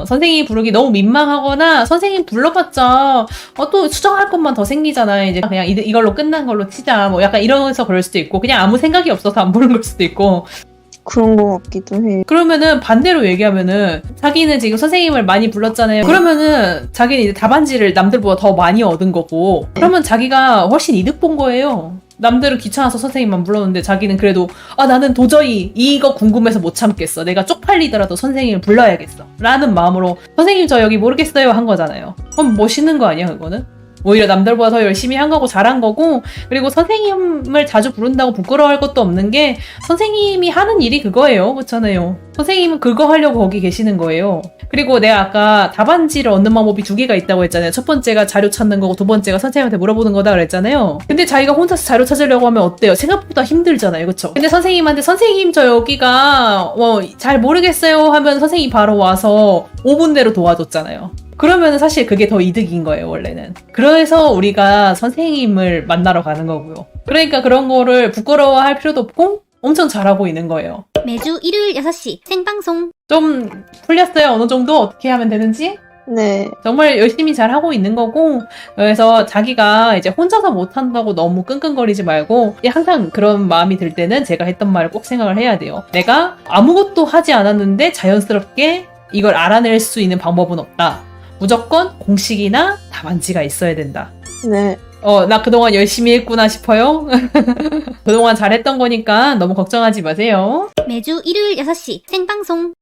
[SPEAKER 1] 선생님이 부르기 너무 민망하거나 선생님 불러봤자 또 수정할 것만 더 생기잖아요. 이제 그냥 이걸로 끝난 걸로 치자 뭐 약간 이러면서 그럴 수도 있고 그냥 아무 생각이 없어서 안 부르는 걸 수도 있고
[SPEAKER 7] 그런 거 같기도 해.
[SPEAKER 1] 그러면은 반대로 얘기하면은 자기는 지금 선생님을 많이 불렀잖아요. 그러면은 자기는 이제 답안지를 남들보다 더 많이 얻은 거고 그러면 자기가 훨씬 이득 본 거예요. 남들은 귀찮아서 선생님만 불렀는데 자기는 그래도 나는 도저히 이거 궁금해서 못 참겠어. 내가 쪽팔리더라도 선생님을 불러야겠어. 라는 마음으로 선생님 저 여기 모르겠어요 한 거잖아요. 그럼 멋있는 거 아니야 그거는? 오히려 남들보다 더 열심히 한 거고 잘한 거고 그리고 선생님을 자주 부른다고 부끄러워할 것도 없는 게 선생님이 하는 일이 그거예요. 그렇잖아요. 선생님은 그거 하려고 거기 계시는 거예요. 그리고 내가 아까 답안지를 얻는 방법이 두 개가 있다고 했잖아요. 첫 번째가 자료 찾는 거고 두 번째가 선생님한테 물어보는 거다 그랬잖아요. 근데 자기가 혼자서 자료 찾으려고 하면 어때요? 생각보다 힘들잖아요. 그쵸? 근데 선생님한테 선생님 저 여기가 잘 모르겠어요 하면 선생님이 바로 와서 5분 내로 도와줬잖아요. 그러면 사실 그게 더 이득인 거예요, 원래는. 그래서 우리가 선생님을 만나러 가는 거고요. 그러니까 그런 거를 부끄러워할 필요도 없고 엄청 잘하고 있는 거예요.
[SPEAKER 3] 매주 일요일 6시 생방송.
[SPEAKER 1] 좀 풀렸어요? 어느 정도? 어떻게 하면 되는지?
[SPEAKER 7] 네.
[SPEAKER 1] 정말 열심히 잘하고 있는 거고 그래서 자기가 이제 혼자서 못한다고 너무 끙끙거리지 말고 항상 그런 마음이 들 때는 제가 했던 말을 꼭 생각을 해야 돼요. 내가 아무것도 하지 않았는데 자연스럽게 이걸 알아낼 수 있는 방법은 없다. 무조건 공식이나 답안지가 있어야 된다.
[SPEAKER 7] 네.
[SPEAKER 1] 나 그동안 열심히 했구나 싶어요. 그동안 잘했던 거니까 너무 걱정하지 마세요.
[SPEAKER 3] 매주 일요일 6시 생방송.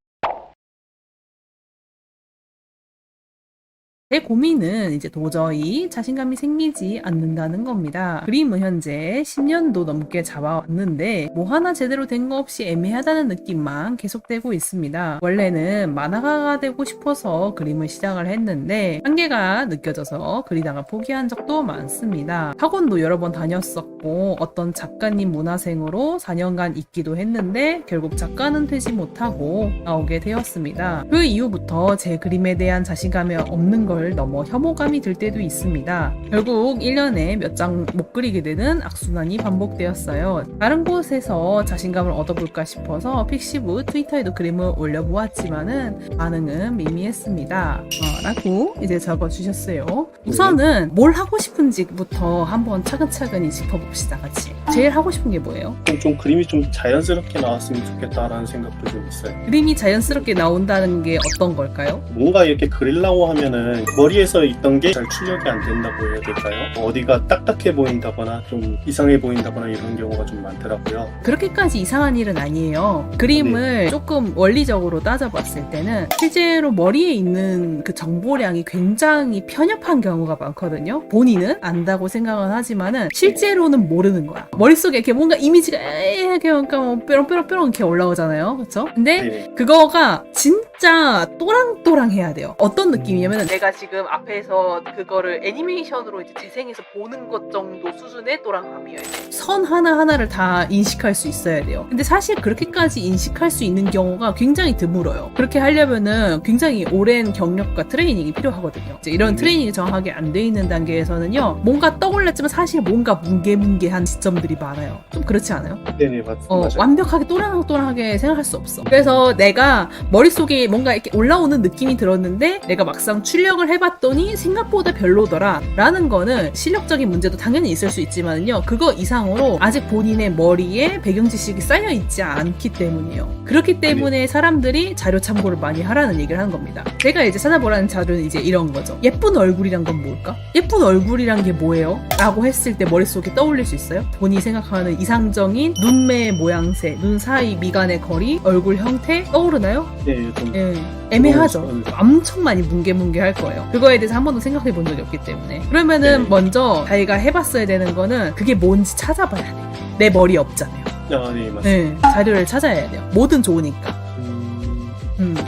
[SPEAKER 1] 제 고민은 이제 도저히 자신감이 생기지 않는다는 겁니다. 그림은 현재 10년도 넘게 잡아왔는데 뭐 하나 제대로 된 거 없이 애매하다는 느낌만 계속되고 있습니다. 원래는 만화가가 되고 싶어서 그림을 시작을 했는데 한계가 느껴져서 그리다가 포기한 적도 많습니다. 학원도 여러 번 다녔었고 어떤 작가님 문화생으로 4년간 있기도 했는데 결국 작가는 되지 못하고 나오게 되었습니다. 그 이후부터 제 그림에 대한 자신감이 없는 걸 넘어 혐오감이 들 때도 있습니다. 결국 1년에 몇 장 못 그리게 되는 악순환이 반복되었어요. 다른 곳에서 자신감을 얻어볼까 싶어서 픽시브 트위터에도 그림을 올려보았지만은 반응은 미미했습니다. 라고 이제 적어주셨어요. 우선은 뭘 하고 싶은지부터 한번 차근차근히 짚어봅시다. 같이. 제일 하고 싶은 게 뭐예요?
[SPEAKER 8] 좀 그림이 좀 자연스럽게 나왔으면 좋겠다라는 생각도 좀 있어요.
[SPEAKER 1] 그림이 자연스럽게 나온다는 게 어떤 걸까요?
[SPEAKER 8] 뭔가 이렇게 그리려고 하면은 머리에서 있던 게 잘 출력이 안 된다고 해야 될까요? 어디가 딱딱해 보인다거나 좀 이상해 보인다거나 이런 경우가 좀 많더라고요.
[SPEAKER 1] 그렇게까지 이상한 일은 아니에요. 그림을 조금 원리적으로 따져봤을 때는 실제로 머리에 있는 그 정보량이 굉장히 편협한 경우가 많거든요. 본인은 안다고 생각은 하지만은 실제로는 모르는 거야. 머릿속에 이렇게 뭔가 이미지가 이렇게 뾰롱뾰롱 이렇게 올라오잖아요. 그렇죠? 근데
[SPEAKER 8] 네.
[SPEAKER 1] 그거가 진짜 또랑또랑해야 돼요. 어떤 느낌이냐면 내가 지금 앞에서 그거를 애니메이션으로 이제 재생해서 보는 것 정도 수준의 또랑함이에요. 선 하나하나를 다 인식할 수 있어야 돼요. 근데 사실 그렇게까지 인식할 수 있는 경우가 굉장히 드물어요. 그렇게 하려면은 굉장히 오랜 경력과 트레이닝이 필요하거든요. 이제 이런 트레이닝이 정확하게 안 돼 있는 단계에서는요. 뭔가 떠올랐지만 사실 뭔가 뭉게뭉게한 지점들이 많아요. 좀 그렇지 않아요?
[SPEAKER 8] 네네, 맞아요.
[SPEAKER 1] 완벽하게 또랑또랑하게 생각할 수 없어. 그래서 내가 머릿속에 뭔가 이렇게 올라오는 느낌이 들었는데 내가 막상 출력을 시도를 해봤더니 생각보다 별로더라 라는 거는 실력적인 문제도 당연히 있을 수 있지만요, 그거 이상으로 아직 본인의 머리에 배경 지식이 쌓여 있지 않기 때문이에요. 그렇기 때문에 사람들이 자료 참고를 많이 하라는 얘기를 하는 겁니다. 제가 이제 찾아보라는 자료는 이제 이런 거죠. 예쁜 얼굴이란 건 뭘까? 예쁜 얼굴이란 게 뭐예요? 라고 했을 때 머릿속에 떠올릴 수 있어요? 본인이 생각하는 이상적인 눈매의 모양새, 눈 사이 미간의 거리, 얼굴 형태 떠오르나요?
[SPEAKER 8] 네, 좀
[SPEAKER 1] 애매하죠. 엄청 많이 뭉게뭉게 할 거예요. 그거에 대해서 한 번도 생각해 본 적이 없기 때문에. 그러면은
[SPEAKER 8] 네.
[SPEAKER 1] 먼저 자기가 해봤어야 되는 거는 그게 뭔지 찾아봐야 돼요. 내 머리 없잖아요.
[SPEAKER 8] 아, 네, 맞습니다.
[SPEAKER 1] 네, 자료를 찾아야 돼요. 뭐든 좋으니까.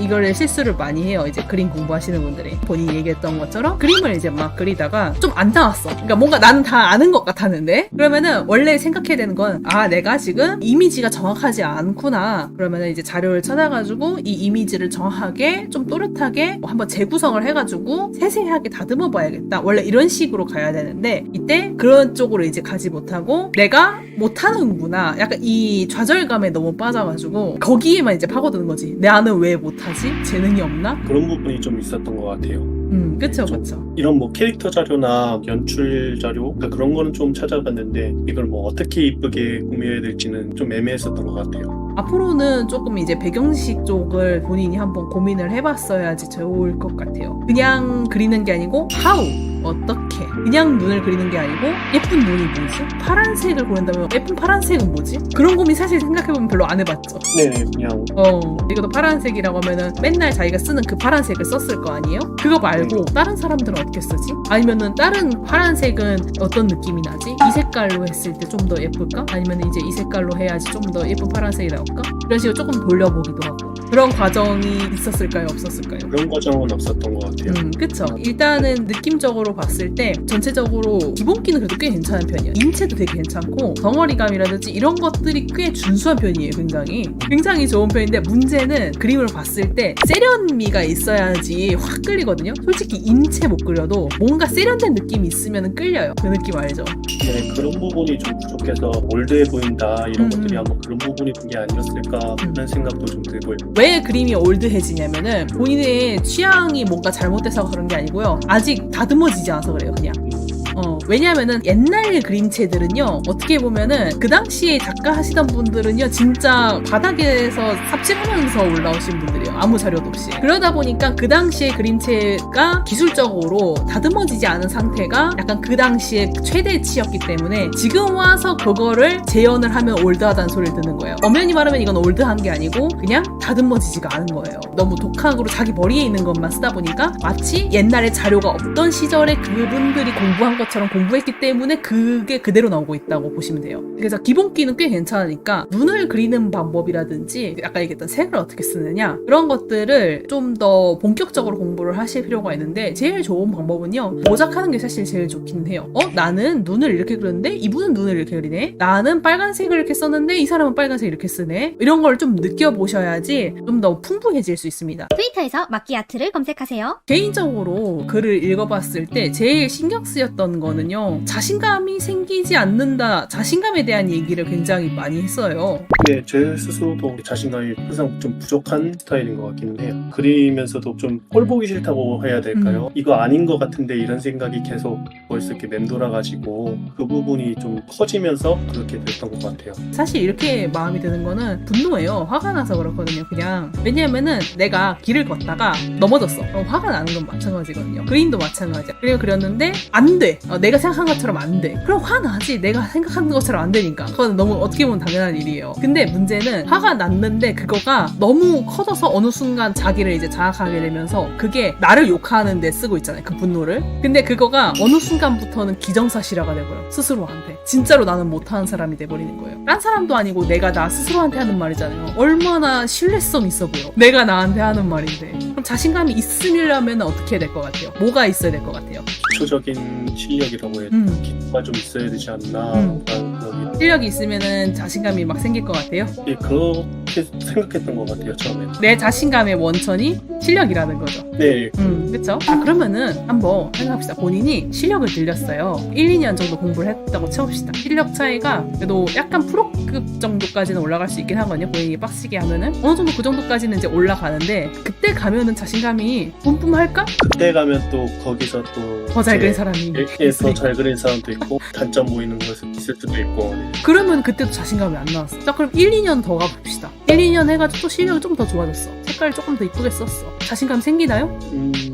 [SPEAKER 1] 이거를 실수를 많이 해요. 이제 그림 공부하시는 분들이. 본인이 얘기했던 것처럼 그림을 이제 막 그리다가 좀 안 나왔어. 그러니까 뭔가 나는 다 아는 것 같았는데, 그러면은 원래 생각해야 되는 건, 아, 내가 지금 이미지가 정확하지 않구나. 그러면은 이제 자료를 찾아가지고 이 이미지를 정확하게 좀 또렷하게 한번 재구성을 해가지고 세세하게 다듬어 봐야겠다. 원래 이런 식으로 가야 되는데, 이때 그런 쪽으로 이제 가지 못하고 내가 못하는구나. 약간 이 좌절감에 너무 빠져가지고 거기에만 이제 파고드는 거지. 나는 왜 못하지? 재능이 없나?
[SPEAKER 8] 그런 부분이 좀 있었던 것 같아요.
[SPEAKER 1] 그쵸, 그쵸.
[SPEAKER 8] 이런 뭐 캐릭터 자료나 연출 자료 그러니까 그런 거는 좀 찾아봤는데 이걸 뭐 어떻게 이쁘게 꾸며야 될지는 좀 애매했었던 것 같아요.
[SPEAKER 1] 앞으로는 조금 이제 배경식 쪽을 본인이 한번 고민을 해봤어야지 좋을 것 같아요. 그냥 그리는 게 아니고 how, 어떻게, 그냥 눈을 그리는 게 아니고 예쁜 눈이 뭐지? 파란색을 고른다면 예쁜 파란색은 뭐지? 그런 고민 사실 생각해보면 별로 안 해봤죠.
[SPEAKER 8] 네, 그냥
[SPEAKER 1] 이것도 파란색이라고 하면은 맨날 자기가 쓰는 그 파란색을 썼을 거 아니에요? 그거 말고 다른 사람들은 어떻게 쓰지? 아니면은 다른 파란색은 어떤 느낌이 나지? 이 색깔로 했을 때 좀 더 예쁠까? 아니면 이제 이 색깔로 해야지 좀 더 예쁜 파란색이 나올까? 이런 식으로 조금 돌려보기도 하고. 그런 과정이 있었을까요? 없었을까요?
[SPEAKER 8] 그런 과정은 없었던 것 같아요.
[SPEAKER 1] 그쵸. 일단은 느낌적으로 봤을 때 전체적으로 기본기는 그래도 꽤 괜찮은 편이에요. 인체도 되게 괜찮고 덩어리감이라든지 이런 것들이 꽤 준수한 편이에요. 굉장히 좋은 편인데, 문제는 그림을 봤을 때 세련미가 있어야지 확 끌리거든요. 솔직히 인체 못 그려도 뭔가 세련된 느낌이 있으면 끌려요. 그 느낌 알죠?
[SPEAKER 8] 네, 그런 부분이 좀 부족해서 올드해 보인다 이런 것들이 아마 그런 부분이 게 아니었을까 하는 생각도 좀 들고요.
[SPEAKER 1] 왜 그림이 올드해지냐면은 본인의 취향이 뭔가 잘못돼서 그런 게 아니고요. 아직 다듬어지지 않아서 그래요, 그냥. 왜냐면은 옛날 그림체들은요, 어떻게 보면은 그 당시에 작가 하시던 분들은요, 진짜 바닥에서 삽질하면서 올라오신 분들이에요. 아무 자료도 없이. 그러다 보니까 그 당시에 그림체가 기술적으로 다듬어지지 않은 상태가 약간 그 당시에 최대치였기 때문에 지금 와서 그거를 재현을 하면 올드하다는 소리를 듣는 거예요. 엄연히 말하면 이건 올드한 게 아니고 그냥 다듬어지지가 않은 거예요. 너무 독학으로 자기 머리에 있는 것만 쓰다 보니까 마치 옛날에 자료가 없던 시절에 그분들이 공부한 것처럼 공부했기 때문에 그게 그대로 나오고 있다고 보시면 돼요. 그래서 기본기는 꽤 괜찮으니까 눈을 그리는 방법이라든지 아까 얘기했던 색을 어떻게 쓰느냐 그런 것들을 좀 더 본격적으로 공부를 하실 필요가 있는데, 제일 좋은 방법은요, 모작하는 게 사실 제일 좋긴 해요. 나는 눈을 이렇게 그렸는데 이분은 눈을 이렇게 그리네, 나는 빨간색을 이렇게 썼는데 이 사람은 빨간색 이렇게 쓰네, 이런 걸 좀 느껴보셔야지 좀 더 풍부해질 수 있습니다.
[SPEAKER 3] 트위터에서 마끼아트를 검색하세요.
[SPEAKER 1] 개인적으로 글을 읽어봤을 때 제일 신경 쓰였던 거는요, 자신감이 생기지 않는다, 자신감에 대한 얘기를 굉장히 많이 했어요.
[SPEAKER 8] 네, 제 스스로도 자신감이 항상 좀 부족한 스타일인 것 같기는 해요. 그리면서도 좀 꼴 보기 싫다고 해야 될까요? 이거 아닌 것 같은데 이런 생각이 계속 머릿속에 맴돌아가지고 그 부분이 좀 커지면서 그렇게 됐던 것 같아요.
[SPEAKER 1] 사실 이렇게 마음이 드는 거는 분노예요. 화가 나서 그렇거든요, 그냥. 왜냐면은 내가 길을 걷다가 넘어졌어. 화가 나는 건 마찬가지거든요. 그림도 마찬가지야. 그리고 그렸는데 안 돼. 내가 생각한 것처럼 안 돼. 그럼 화나지. 내가 생각한 것처럼 안 되니까. 그건 너무 어떻게 보면 당연한 일이에요. 근데 문제는 화가 났는데 그거가 너무 커져서 어느 순간 자기를 이제 자학하게 되면서 그게 나를 욕하는 데 쓰고 있잖아요, 그 분노를. 근데 그거가 어느 순간부터는 기정사실화가 돼버려, 스스로한테. 진짜로 나는 못하는 사람이 돼버리는 거예요. 딴 사람도 아니고 내가 나 스스로한테 하는 말이잖아요. 얼마나 신뢰성 있어 보여, 내가 나한테 하는 말인데. 그럼 자신감이 있으려면 어떻게 될 것 같아요? 뭐가 있어야 될 것 같아요?
[SPEAKER 8] 기초적인 실력이라고 해야 되나? 기초가 좀 있어야 되지 않나.
[SPEAKER 1] 실력이 있으면은 자신감이 막 생길 것 같아요?
[SPEAKER 8] 예, 그렇게 그렇게 생각했던 것 같아요, 처음에는.
[SPEAKER 1] 내 자신감의 원천이 실력이라는 거죠.
[SPEAKER 8] 네,
[SPEAKER 1] 그쵸? 그러면은 한번 생각합시다. 본인이 실력을 늘렸어요. 1, 2년 정도 공부를 했다고 쳐봅시다. 실력 차이가 그래도 약간 프로급 정도까지는 올라갈 수 있긴 하거든요. 본인이 빡시게 하면은 어느 정도 그 정도까지는 이제 올라가는데 그때 가면은 자신감이 뿜뿜할까?
[SPEAKER 8] 그때 가면 또 거기서 또
[SPEAKER 1] 더 잘 그린 사람이
[SPEAKER 8] 더 잘 그린 사람도 있고 단점 보이는 것이 있을 수도 있고. 네.
[SPEAKER 1] 그러면 그때도 자신감이 안 나왔어. 자, 그럼 1, 2년 더 가봅시다. 1, 2년 해가지고 또 실력이 좀 더 좋아졌어. 색깔 조금 더 이쁘게 썼어. 자신감 생기나요?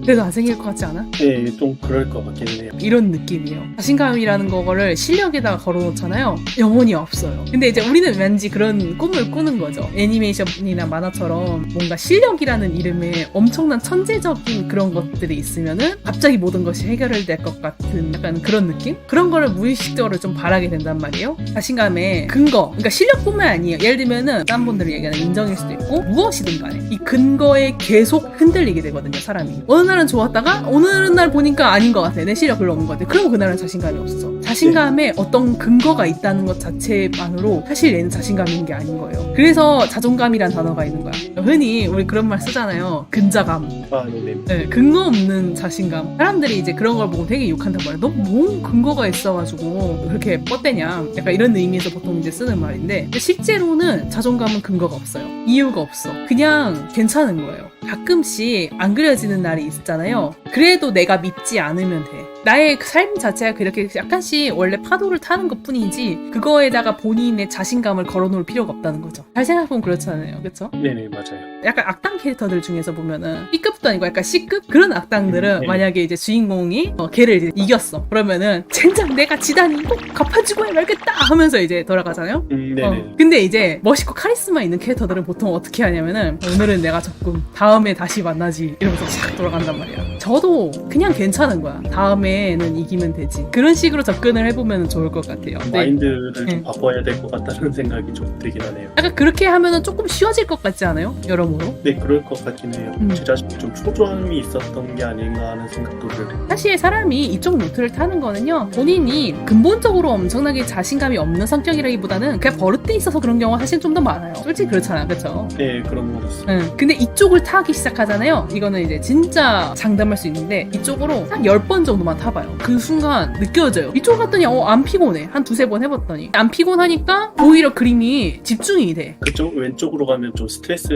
[SPEAKER 1] 그래도 안 생길 것 같지 않아?
[SPEAKER 8] 네, 좀 그럴 것 같긴 해요.
[SPEAKER 1] 이런 느낌이에요. 자신감이라는 거를 실력에다가 걸어놓잖아요. 영혼이 없어요. 근데 이제 우리는 왠지 그런 꿈을 꾸는 거죠. 애니메이션이나 만화처럼 뭔가 실력이라는 이름에 엄청난 천재적인 그런 것들이 있으면은 갑자기 모든 것이 해결될 것 같은 약간 그런 느낌? 그런 거를 무의식적으로 좀 바라게 된단 말이에요. 자신감의 근거. 그러니까 실력뿐만 아니에요. 예를 들면은 딴 분들이 얘기하는 인정일 수도 있고 무엇이든 간에 이 근거에 계속 흔들리게 되거든요, 사람이. 어느 날은 좋았다가 어느 날 보니까 아닌 것 같아. 내 실력 별로 없는 것 같아. 그럼 그날은 자신감이 없어. 자신감에 어떤 근거가 있다는 것 자체만으로 사실 얘는 자신감이 있는 게 아닌 거예요. 그래서 자존감이란 단어가 있는 거야. 흔히 우리 그런 말 쓰잖아요. 근자감.
[SPEAKER 8] 아, 네네.
[SPEAKER 1] 네, 근거 없는 자신감. 사람들이 이제 그런 걸 보고 되게 욕한단 말이야. 너 뭔 근거가 있어가지고 그렇게 뻗대냐. 약간 이런 의미에서 보통 이제 쓰는 말인데 근데 실제로는 자존감은 근거가 없어요. 이유가 없어. 그냥 괜찮은 거예요. 가끔씩 안 그려지는 날이 있잖아요. 그래도 내가 믿지 않으면 돼. 나의 삶 자체가 그렇게 약간씩 원래 파도를 타는 것 뿐이지 그거에다가 본인의 자신감을 걸어놓을 필요가 없다는 거죠. 잘 생각해보면 그렇잖아요. 그쵸?
[SPEAKER 8] 네네, 맞아요.
[SPEAKER 1] 약간 악당 캐릭터들 중에서 보면은 B급도 아니고 약간 C급? 그런 악당들은
[SPEAKER 8] 네.
[SPEAKER 1] 만약에 이제 주인공이 걔를 이제 이겼어. 그러면은 젠장 내가 지단이 꼭 갚아주고 말겠다 하면서 이제 돌아가잖아요.
[SPEAKER 8] 네네.
[SPEAKER 1] 근데 이제 멋있고 카리스마 있는 캐릭터들은 보통 어떻게 하냐면은 오늘은 내가 적군 다음에 다시 만나지 이러면서 싹 돌아간단 말이야. 저도 그냥 괜찮은 거야. 다음에는 이기면 되지. 그런 식으로 접근을 해보면 좋을 것 같아요. 근데
[SPEAKER 8] 마인드를 좀
[SPEAKER 1] 네.
[SPEAKER 8] 바꿔야 될 것 같다는 생각이 좀 들긴 하네요.
[SPEAKER 1] 약간 그렇게 하면은 조금 쉬워질 것 같지 않아요? 여러모로.
[SPEAKER 8] 네, 그럴 것 같긴 해요.
[SPEAKER 1] 음.
[SPEAKER 8] 제 자신이 좀 초조함이 있었던 게 아닌가 하는 생각도 들어요.
[SPEAKER 1] 사실 사람이 이쪽 루트를 타는 거는요 본인이 근본적으로 엄청나게 자신감이 없는 성격이라기보다는 그냥 버릇돼 있어서 그런 경우가 사실 좀 더 많아요. 솔직히 그렇잖아, 그쵸?
[SPEAKER 8] 네, 그런 거 같습니다.
[SPEAKER 1] 응. 근데 이쪽을 타기 시작하잖아요. 이거는 이제 진짜 장담할 수 있는데 이쪽으로 한 10번 정도만 타봐요. 그 순간 느껴져요. 이쪽 갔더니 안 피곤해. 한 두세 번 해봤더니 안 피곤하니까 오히려 그림이 집중이 돼.
[SPEAKER 8] 그쪽 왼쪽으로 가면 좀 스트레스.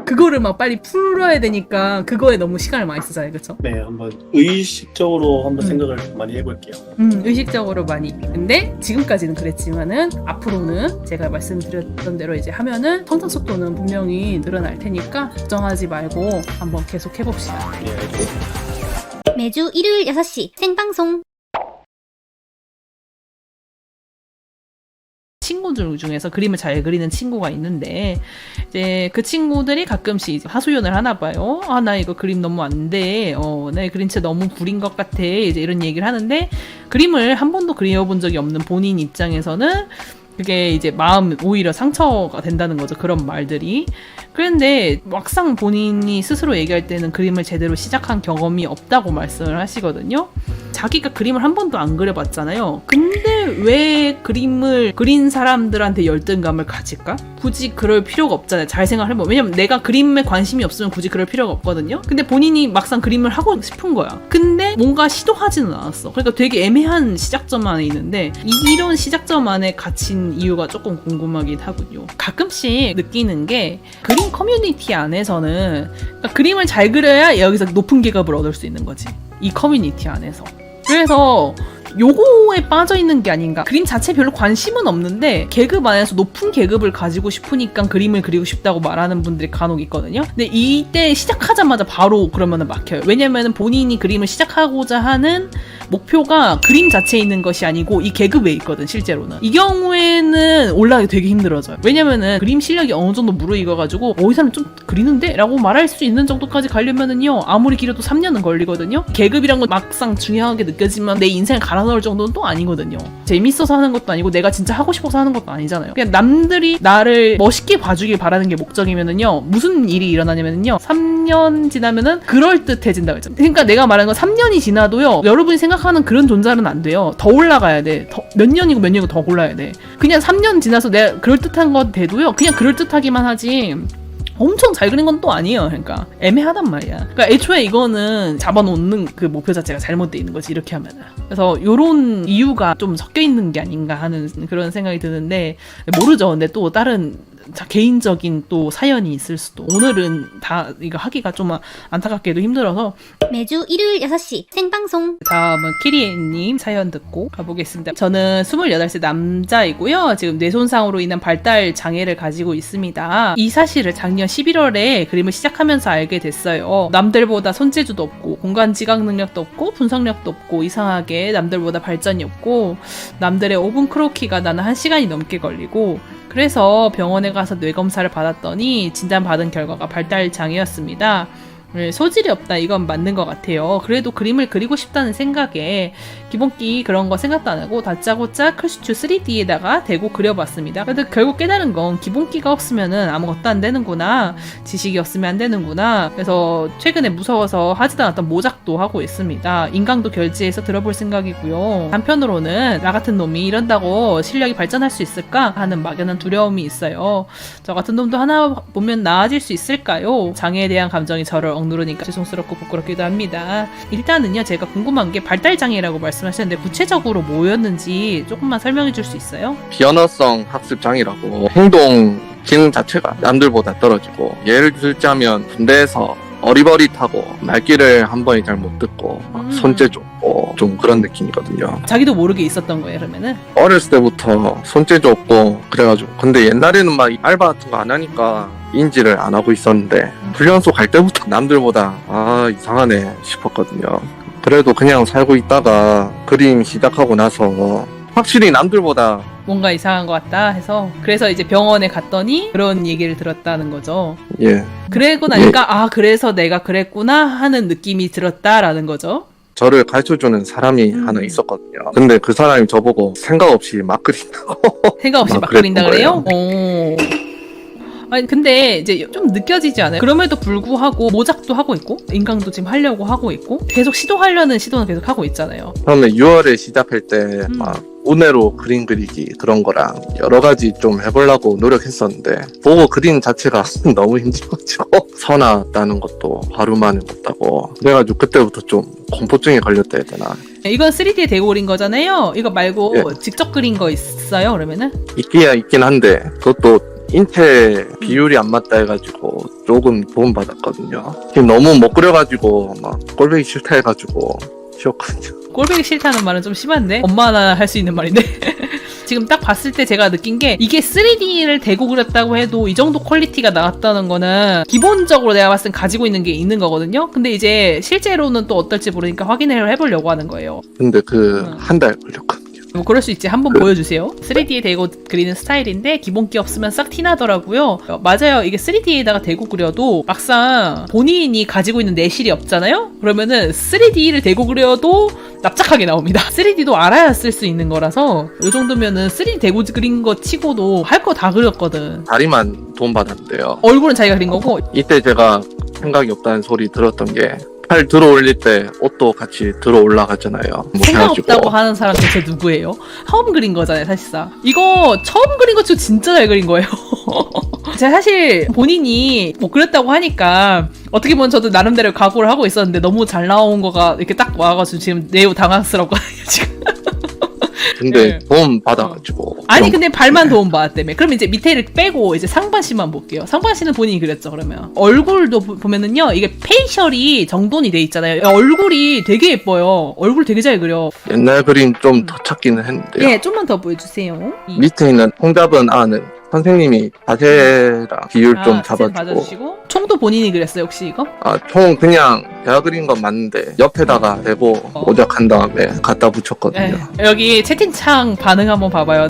[SPEAKER 1] 그거를 막 빨리 풀어야 되니까 그거에 너무 시간을 많이 쓰잖아요, 그쵸?
[SPEAKER 8] 네, 한번 의식적으로 한번 생각을 많이 해볼게요.
[SPEAKER 1] 의식적으로 많이. 근데 지금까지는 그랬지만은 앞으로는 제가 말씀드렸던 대로 이제 하면은 성장 속도는 분명히 늘어날 테니까 걱정하지 말고 한번 계속 해봅시다.
[SPEAKER 8] 네, 알겠습니다.
[SPEAKER 3] 매주 일요일 6시 생방송.
[SPEAKER 1] 친구들 중에서 그림을 잘 그리는 친구가 있는데 이제 그 친구들이 가끔씩 이제 하소연을 하나 봐요. 아, 나 이거 그림 너무 안 돼. 내 그림 진짜 너무 구린 것 같아. 이제 이런 얘기를 하는데 그림을 한 번도 그려본 적이 없는 본인 입장에서는 그게 이제 마음 오히려 상처가 된다는 거죠. 그런 말들이. 그런데 막상 본인이 스스로 얘기할 때는 그림을 제대로 시작한 경험이 없다고 말씀을 하시거든요. 자기가 그림을 한 번도 안 그려봤잖아요. 근데 왜 그림을 그린 사람들한테 열등감을 가질까? 굳이 그럴 필요가 없잖아요. 잘 생각해보면. 왜냐면 내가 그림에 관심이 없으면 굳이 그럴 필요가 없거든요. 근데 본인이 막상 그림을 하고 싶은 거야. 근데 뭔가 시도하지는 않았어. 그러니까 되게 애매한 시작점 안에 있는데 이런 시작점 안에 갇힌 이유가 조금 궁금하긴 하군요. 가끔씩 느끼는 게 그림 커뮤니티 안에서는 그러니까 그림을 잘 그려야 여기서 높은 계급을 얻을 수 있는 거지. 이 커뮤니티 안에서. 그래서 요거에 빠져있는 게 아닌가. 그림 자체 별로 관심은 없는데 계급 안에서 높은 계급을 가지고 싶으니까 그림을 그리고 싶다고 말하는 분들이 간혹 있거든요. 근데 이때 시작하자마자 바로 그러면은 막혀요. 왜냐면은 본인이 그림을 시작하고자 하는 목표가 그림 자체에 있는 것이 아니고 이 계급에 있거든, 실제로는. 이 경우에는 올라가기 되게 힘들어져요. 왜냐면은 그림 실력이 어느 정도 무르익어가지고 이 사람 좀 그리는데? 라고 말할 수 있는 정도까지 가려면은요 아무리 길어도 3년은 걸리거든요. 계급이란 건 막상 중요하게 느껴지면 내 인생을 갈아 나눌 정도는 또 아니거든요. 재밌어서 하는 것도 아니고 내가 진짜 하고 싶어서 하는 것도 아니잖아요. 그냥 남들이 나를 멋있게 봐주길 바라는 게 목적이면은요, 무슨 일이 일어나냐면은요, 3년 지나면은 그럴듯해진다고 했죠. 그러니까 내가 말하는 건 3년이 지나도요, 여러분이 생각하는 그런 존재는 안 돼요. 더 올라가야 돼. 몇 년이고 몇 년이고 더 올라야 돼. 그냥 3년 지나서 내가 그럴듯한 거 돼도요, 그냥 그럴듯하기만 하지 엄청 잘 그린 건 또 아니에요. 그러니까 애매하단 말이야. 그러니까 애초에 이거는 잡아놓는 그 목표 자체가 잘못돼 있는 거지, 이렇게 하면은. 그래서 요런 이유가 좀 섞여 있는 게 아닌가 하는 그런 생각이 드는데, 모르죠. 근데 또 다른 개인적인 또 사연이 있을 수도. 오늘은 다 이거 하기가 좀 안타깝게도 힘들어서.
[SPEAKER 3] 매주 일요일 6시 생방송.
[SPEAKER 1] 다음은 키리님 사연 듣고 가보겠습니다. 저는 28세 남자이고요. 지금 뇌손상으로 인한 발달 장애를 가지고 있습니다. 이 사실을 작년 11월에 그림을 시작하면서 알게 됐어요. 남들보다 손재주도 없고 공간 지각 능력도 없고 분석력도 없고 이상하게 남들보다 발전이 없고 남들의 5분 크로키가 나는 1시간이 넘게 걸리고, 그래서 병원에 가서 뇌검사를 받았더니 진단받은 결과가 발달장애였습니다. 소질이 없다, 이건 맞는 것 같아요. 그래도 그림을 그리고 싶다는 생각에 기본기 그런 거 생각도 안 하고 다짜고짜 클슈츠 3D에다가 대고 그려봤습니다. 그래도 결국 깨달은 건 기본기가 없으면은 아무것도 안 되는구나, 지식이 없으면 안 되는구나. 그래서 최근에 무서워서 하지도 않았던 모작도 하고 있습니다. 인강도 결제해서 들어볼 생각이고요. 한편으로는 나 같은 놈이 이런다고 실력이 발전할 수 있을까 하는 막연한 두려움이 있어요. 저 같은 놈도 하나 보면 나아질 수 있을까요? 장애에 대한 감정이 저를 누르니까 죄송스럽고 부끄럽기도 합니다. 일단은요, 제가 궁금한 게 발달장애라고 말씀하셨는데 구체적으로 뭐였는지 조금만 설명해 줄 수 있어요?
[SPEAKER 9] 비언어성 학습 장애라고, 행동 기능 자체가 남들보다 떨어지고, 예를 들자면 군대에서 어리버리타고 말귀를 한 번에 잘 못 듣고 손재주 없고 좀 그런 느낌이거든요.
[SPEAKER 1] 자기도 모르게 있었던 거예요, 그러면은?
[SPEAKER 9] 어렸을 때부터 손재주 없고 그래가지고, 근데 옛날에는 막 알바 같은 거 안 하니까 인지를 안 하고 있었는데 훈련소 갈 때부터 남들보다 이상하네 싶었거든요. 그래도 그냥 살고 있다가 그림 시작하고 나서 확실히 남들보다
[SPEAKER 1] 뭔가 이상한 것 같다 해서, 그래서 이제 병원에 갔더니 그런 얘기를 들었다는 거죠.
[SPEAKER 9] 예.
[SPEAKER 1] 그러고 나니까 그래서 내가 그랬구나 하는 느낌이 들었다라는 거죠.
[SPEAKER 9] 저를 가르쳐주는 사람이 하나 있었거든요. 근데 그 사람이 저보고 생각 없이 막 그린다고.
[SPEAKER 1] 생각 없이 막 그린다 그래요? 오. 아니 근데 이제 좀 느껴지지 않아요? 그럼에도 불구하고 모작도 하고 있고 인강도 지금 하려고 하고 있고 계속 시도는 계속 하고 있잖아요.
[SPEAKER 9] 처음에 6월에 시작할 때 막 운해로 그림 그리기 그런 거랑 여러 가지 좀 해보려고 노력했었는데, 보고 그림 자체가 너무 힘들어가지고 서 나왔다는 것도 하루 만에 못하고, 그래가지고 그때부터 좀 공포증에 걸렸다 해야 되나.
[SPEAKER 1] 이건 3D에 대고 그린 거잖아요. 이거 말고
[SPEAKER 9] 예.
[SPEAKER 1] 직접 그린 거 있어요, 그러면은?
[SPEAKER 9] 있긴 한데 그것도 인체 비율이 안 맞다 해가지고 조금 도움받았거든요. 지금 너무 못 그려가지고 막 꼴보기 싫다 해가지고 쉬었거든요.
[SPEAKER 1] 꼴보기 싫다는 말은 좀 심한데? 엄마나 할 수 있는 말인데? 지금 딱 봤을 때 제가 느낀 게, 이게 3D를 대고 그렸다고 해도 이 정도 퀄리티가 나왔다는 거는 기본적으로 내가 봤을 땐 가지고 있는 게 있는 거거든요. 근데 이제 실제로는 또 어떨지 모르니까 확인을 해보려고 하는 거예요.
[SPEAKER 9] 근데 한 달 걸렸거든요.
[SPEAKER 1] 뭐 그럴 수 있지. 한번 보여주세요. 3D에 대고 그리는 스타일인데 기본기 없으면 싹 티나더라고요. 맞아요. 이게 3D에다가 대고 그려도 막상 본인이 가지고 있는 내실이 없잖아요? 그러면은 3D를 대고 그려도 납작하게 나옵니다. 3D도 알아야 쓸 수 있는 거라서 이 정도면은 3D 대고 그린 거 치고도 할 거 다 그렸거든.
[SPEAKER 9] 다리만 도움받았는데요.
[SPEAKER 1] 얼굴은 자기가 그린 거고.
[SPEAKER 9] 이때 제가 생각이 없다는 소리 들었던 게, 팔 들어 올릴 때 옷도 같이 들어 올라가잖아요. 뭐
[SPEAKER 1] 생각
[SPEAKER 9] 해가지고.
[SPEAKER 1] 없다고 하는 사람 대체 누구예요? 처음 그린 거잖아요, 사실상. 이거 처음 그린 것 치고 진짜 잘 그린 거예요. 제가 사실 본인이 뭐 그랬다고 하니까 어떻게 보면 저도 나름대로 각오를 하고 있었는데, 너무 잘 나온 거가 이렇게 딱 와가지고 지금 매우 당황스럽거든요, 지금.
[SPEAKER 9] 근데
[SPEAKER 1] 네.
[SPEAKER 9] 도움 받아가지고.
[SPEAKER 1] 아니 근데 발만 도움 받았다며. 그럼 이제 밑에를 빼고 이제 상반신만 볼게요. 상반신은 본인이 그렸죠, 그러면. 얼굴도 보면은요, 이게 페이셜이 정돈이 돼 있잖아요. 얼굴이 되게 예뻐요. 얼굴 되게 잘 그려.
[SPEAKER 9] 옛날 그림 좀 더 찾기는 했는데요.
[SPEAKER 1] 예, 좀만 더 보여주세요.
[SPEAKER 9] 밑에 있는 홍잡은 아는 선생님이 자세랑 비율 좀 잡아주고.
[SPEAKER 1] 봐주시고. 총도 본인이 그렸어요, 혹시 이거?
[SPEAKER 9] 총 그냥 제가 그린 건 맞는데 옆에다가 대고 모작한 다음에 갖다 붙였거든요.
[SPEAKER 1] 네. 여기 채팅창 반응 한번 봐봐요.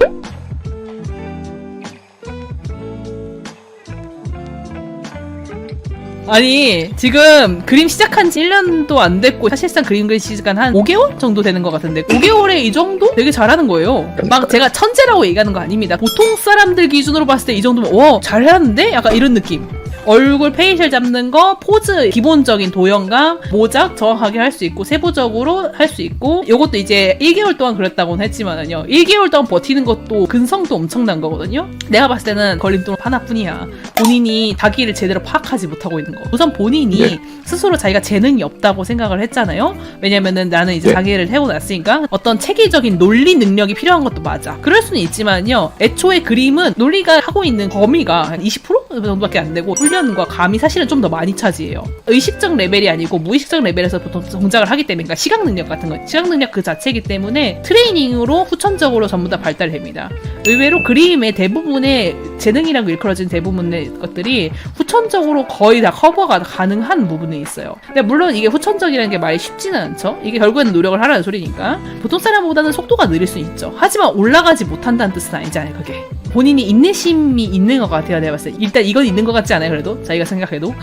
[SPEAKER 1] 아니 지금 그림 시작한 지 1년도 안 됐고 사실상 그림 그릴 시간 한 5개월 정도 되는 것 같은데 5개월에 이 정도 되게 잘하는 거예요. 막 제가 천재라고 얘기하는 거 아닙니다. 보통 사람들 기준으로 봤을 때 이 정도면 잘하는데? 약간 이런 느낌. 얼굴 페이셜 잡는 거, 포즈, 기본적인 도형감, 모작 정확하게 할 수 있고 세부적으로 할 수 있고 요것도 이제 1개월 동안 그랬다고는 했지만은요 1개월 동안 버티는 것도 근성도 엄청난 거거든요. 내가 봤을 때는 걸림돌 하나뿐이야. 본인이 자기를 제대로 파악하지 못하고 있는 거. 우선 본인이 스스로 자기가 재능이 없다고 생각을 했잖아요. 왜냐면은 나는 이제 자기를 태어났으니까 어떤 체계적인 논리 능력이 필요한 것도 맞아. 그럴 수는 있지만요 애초에 그림은 논리가 하고 있는 범위가 한 20% 정도밖에 안 되고 훈련과 감이 사실은 좀 더 많이 차지해요. 의식적 레벨이 아니고 무의식적 레벨에서 보통 동작을 하기 때문에 그러니까 시각 능력 같은 거 시각 능력 그 자체이기 때문에 트레이닝으로 후천적으로 전부 다 발달됩니다. 의외로 그림의 대부분의 재능이라고 일컬어진 대부분의 것들이 후천적으로 거의 다 커버가 가능한 부분이 있어요. 근데 물론 이게 후천적이라는 게 말이 쉽지는 않죠. 이게 결국에는 노력을 하라는 소리니까 보통 사람보다는 속도가 느릴 수 있죠. 하지만 올라가지 못한다는 뜻은 아니잖아요. 그게 본인이 인내심이 있는 것 같아요. 내가 봤을 때 일단 이건 있는 것 같지 않아요? 그래도 자기가 생각해도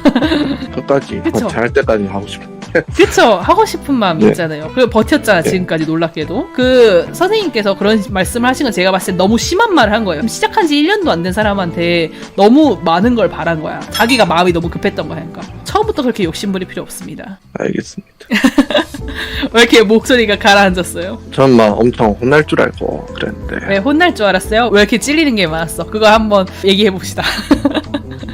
[SPEAKER 9] 끝까지
[SPEAKER 1] 그쵸?
[SPEAKER 9] 잘할 때까지 하고 싶어.
[SPEAKER 1] 그쵸? 하고 싶은 마음이 있잖아요. 그리고 버텼잖아 지금까지 놀랍게도. 그 선생님께서 그런 말씀을 하신 건 제가 봤을 때 너무 심한 말을 한 거예요. 시작한 지 1년도 안 된 사람한테 너무 많은 걸 바란 거야. 자기가 마음이 너무 급했던 거야. 그러니까 처음부터 그렇게 욕심부릴 필요 없습니다.
[SPEAKER 9] 알겠습니다.
[SPEAKER 1] 왜 이렇게 목소리가 가라앉았어요?
[SPEAKER 9] 전 막 엄청 혼날 줄 알고 그랬는데
[SPEAKER 1] 왜 혼날 줄 알았어요? 왜 이렇게 찔리는 게 많았어? 그거 한번 얘기해봅시다.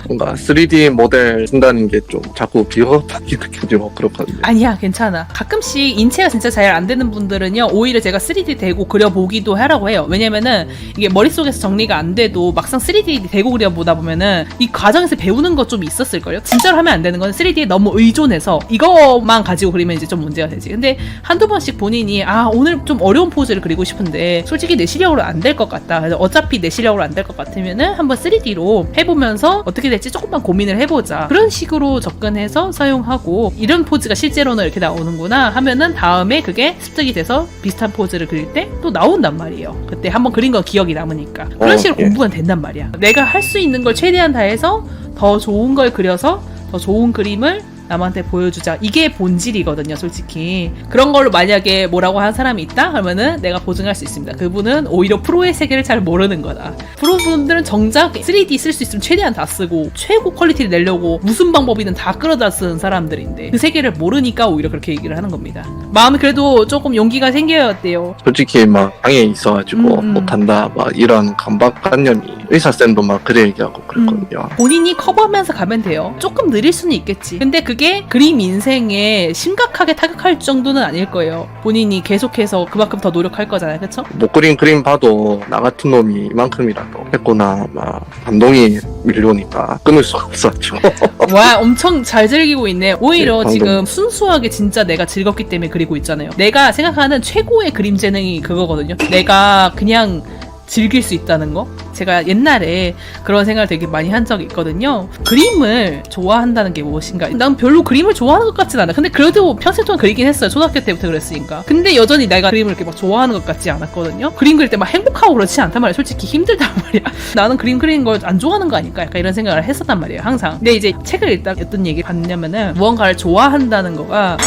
[SPEAKER 9] 뭔가 3D 모델 쓴다는 게 좀 자꾸 비겁하게 느껴지고 그렇거든요.
[SPEAKER 1] 아니야 괜찮아. 가끔씩 인체가 진짜 잘 안 되는 분들은요 오히려 제가 3D 대고 그려보기도 하라고 해요. 왜냐면은 이게 머릿속에서 정리가 안 돼도 막상 3D 대고 그려보다 보면은 이 과정에서 배우는 거 좀 있었을걸요. 진짜로 하면 안 되는 건 3D에 너무 의존해서 이것만 가지고 그리면 이제 좀 문제가 되지. 근데 한두 번씩 본인이 오늘 좀 어려운 포즈를 그리고 싶은데 솔직히 내 실력으로 안 될 것 같다. 그래서 어차피 내 실력으로 안 될 것 같으면은 한번 3D로 해보면서 어떻게 될지 조금만 고민을 해보자. 그런 식으로 접근해서 사용하고 이런 포즈가 실제로는 이렇게 나오는구나 하면은 다음에 그게 습득이 돼서 비슷한 포즈를 그릴 때 또 나온단 말이에요. 그때 한번 그린 건 기억이 남으니까. 그런 식으로 공부가 된단 말이야. 내가 할 수 있는 걸 최대한 다해서 더 좋은 걸 그려서 더 좋은 그림을 남한테 보여주자. 이게 본질이거든요, 솔직히. 그런 걸로 만약에 뭐라고 하는 사람이 있다? 그러면은 내가 보증할 수 있습니다. 그분은 오히려 프로의 세계를 잘 모르는 거다. 프로분들은 정작 3D 쓸 수 있으면 최대한 다 쓰고 최고 퀄리티를 내려고 무슨 방법이든 다 끌어다 쓰는 사람들인데 그 세계를 모르니까 오히려 그렇게 얘기를 하는 겁니다. 마음이 그래도 조금 용기가 생겨야 어때요?
[SPEAKER 9] 솔직히 막 방에 있어가지고 못한다 막 이런 강박관념이 의사쌤도 막 그래 얘기하고 그랬거든요.
[SPEAKER 1] 본인이 커버하면서 가면 돼요. 조금 느릴 수는 있겠지. 근데 그게 그림 인생에 심각하게 타격할 정도는 아닐 거예요. 본인이 계속해서 그만큼 더 노력할 거잖아요. 그쵸?
[SPEAKER 9] 못 그린 그림 봐도 나 같은 놈이 이만큼이라도 했구나 막 감동이 밀려오니까 끊을 수가 없었죠.
[SPEAKER 1] 와 엄청 잘 즐기고 있네. 오히려
[SPEAKER 9] 네,
[SPEAKER 1] 지금 순수하게 진짜 내가 즐겁기 때문에 그리고 있잖아요. 내가 생각하는 최고의 그림 재능이 그거거든요. 내가 그냥 즐길 수 있다는 거? 제가 옛날에 그런 생각을 되게 많이 한 적이 있거든요. 그림을 좋아한다는 게 무엇인가? 난 별로 그림을 좋아하는 것 같진 않아. 근데 그래도 평생 동안 그리긴 했어요. 초등학교 때부터 그랬으니까. 근데 여전히 내가 그림을 이렇게 막 좋아하는 것 같지 않았거든요. 그림 그릴 때 막 행복하고 그렇지 않단 말이야. 솔직히 힘들단 말이야. 나는 그림 그리는 걸 안 좋아하는 거 아닐까? 약간 이런 생각을 했었단 말이에요. 항상. 근데 이제 책을 읽다 어떤 얘기를 봤냐면은 무언가를 좋아한다는 거가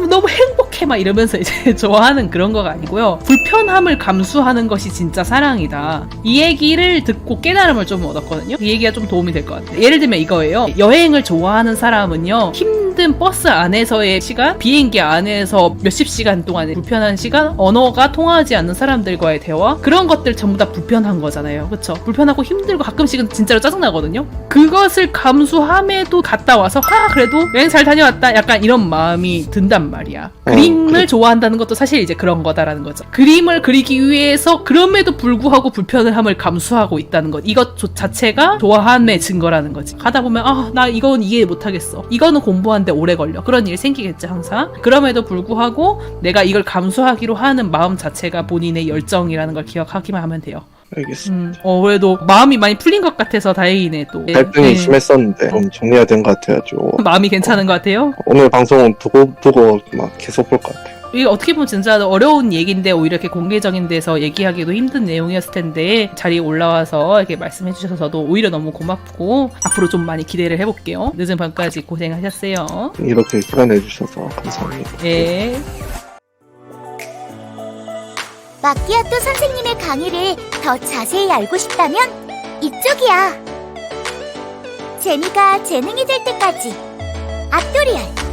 [SPEAKER 1] 너무 행복해 막 이러면서 이제 좋아하는 그런 거가 아니고요. 불편함을 감수하는 것이 진짜 사랑이다. 이 얘기를 듣고 깨달음을 좀 얻었거든요. 이 얘기가 좀 도움이 될 것 같아요. 예를 들면 이거예요. 여행을 좋아하는 사람은요. 힘든 버스 안에서의 시간, 비행기 안에서 몇십 시간 동안 불편한 시간, 언어가 통하지 않는 사람들과의 대화 그런 것들 전부 다 불편한 거잖아요. 그쵸? 불편하고 힘들고 가끔씩은 진짜로 짜증나거든요. 그것을 감수함에도 갔다 와서 그래도 여행 잘 다녀왔다 약간 이런 마음이 든단 말이야. 그림을 좋아한다는 것도 사실 이제 그런 거다라는 거죠. 그림을 그리기 위해서 그럼에도 불구하고 불편함을 감수하고 있다는 것. 이것 자체가 좋아함의 증거라는 거지. 가다 보면 나 이건 이해 못하겠어. 이거는 공부하는데 오래 걸려. 그런 일이 생기겠지 항상. 그럼에도 불구하고 내가 이걸 감수하기로 하는 마음 자체가 본인의 열정이라는 걸 기억하기만 하면 돼요.
[SPEAKER 9] 알겠습니다.
[SPEAKER 1] 그래도 마음이 많이 풀린 것 같아서 다행이네 또.
[SPEAKER 9] 갈등이 심했었는데 좀 정리가 된 것 같아가지고
[SPEAKER 1] 마음이 괜찮은 것 같아요?
[SPEAKER 9] 오늘 방송은 두고 막 계속 볼 것 같아요.
[SPEAKER 1] 이게 어떻게 보면 진짜 어려운 얘기인데 오히려 이렇게 공개적인 데서 얘기하기도 힘든 내용이었을 텐데 자리에 올라와서 이렇게 말씀해 주셔서 저도 오히려 너무 고맙고 앞으로 좀 많이 기대를 해볼게요. 늦은 밤까지 고생하셨어요.
[SPEAKER 9] 이렇게 시간 내주셔서 감사합니다.
[SPEAKER 1] 예.
[SPEAKER 3] 마키아토 선생님의 강의를 더 자세히 알고 싶다면 이쪽이야. 제니가 재능이 될 때까지. 아토리얼.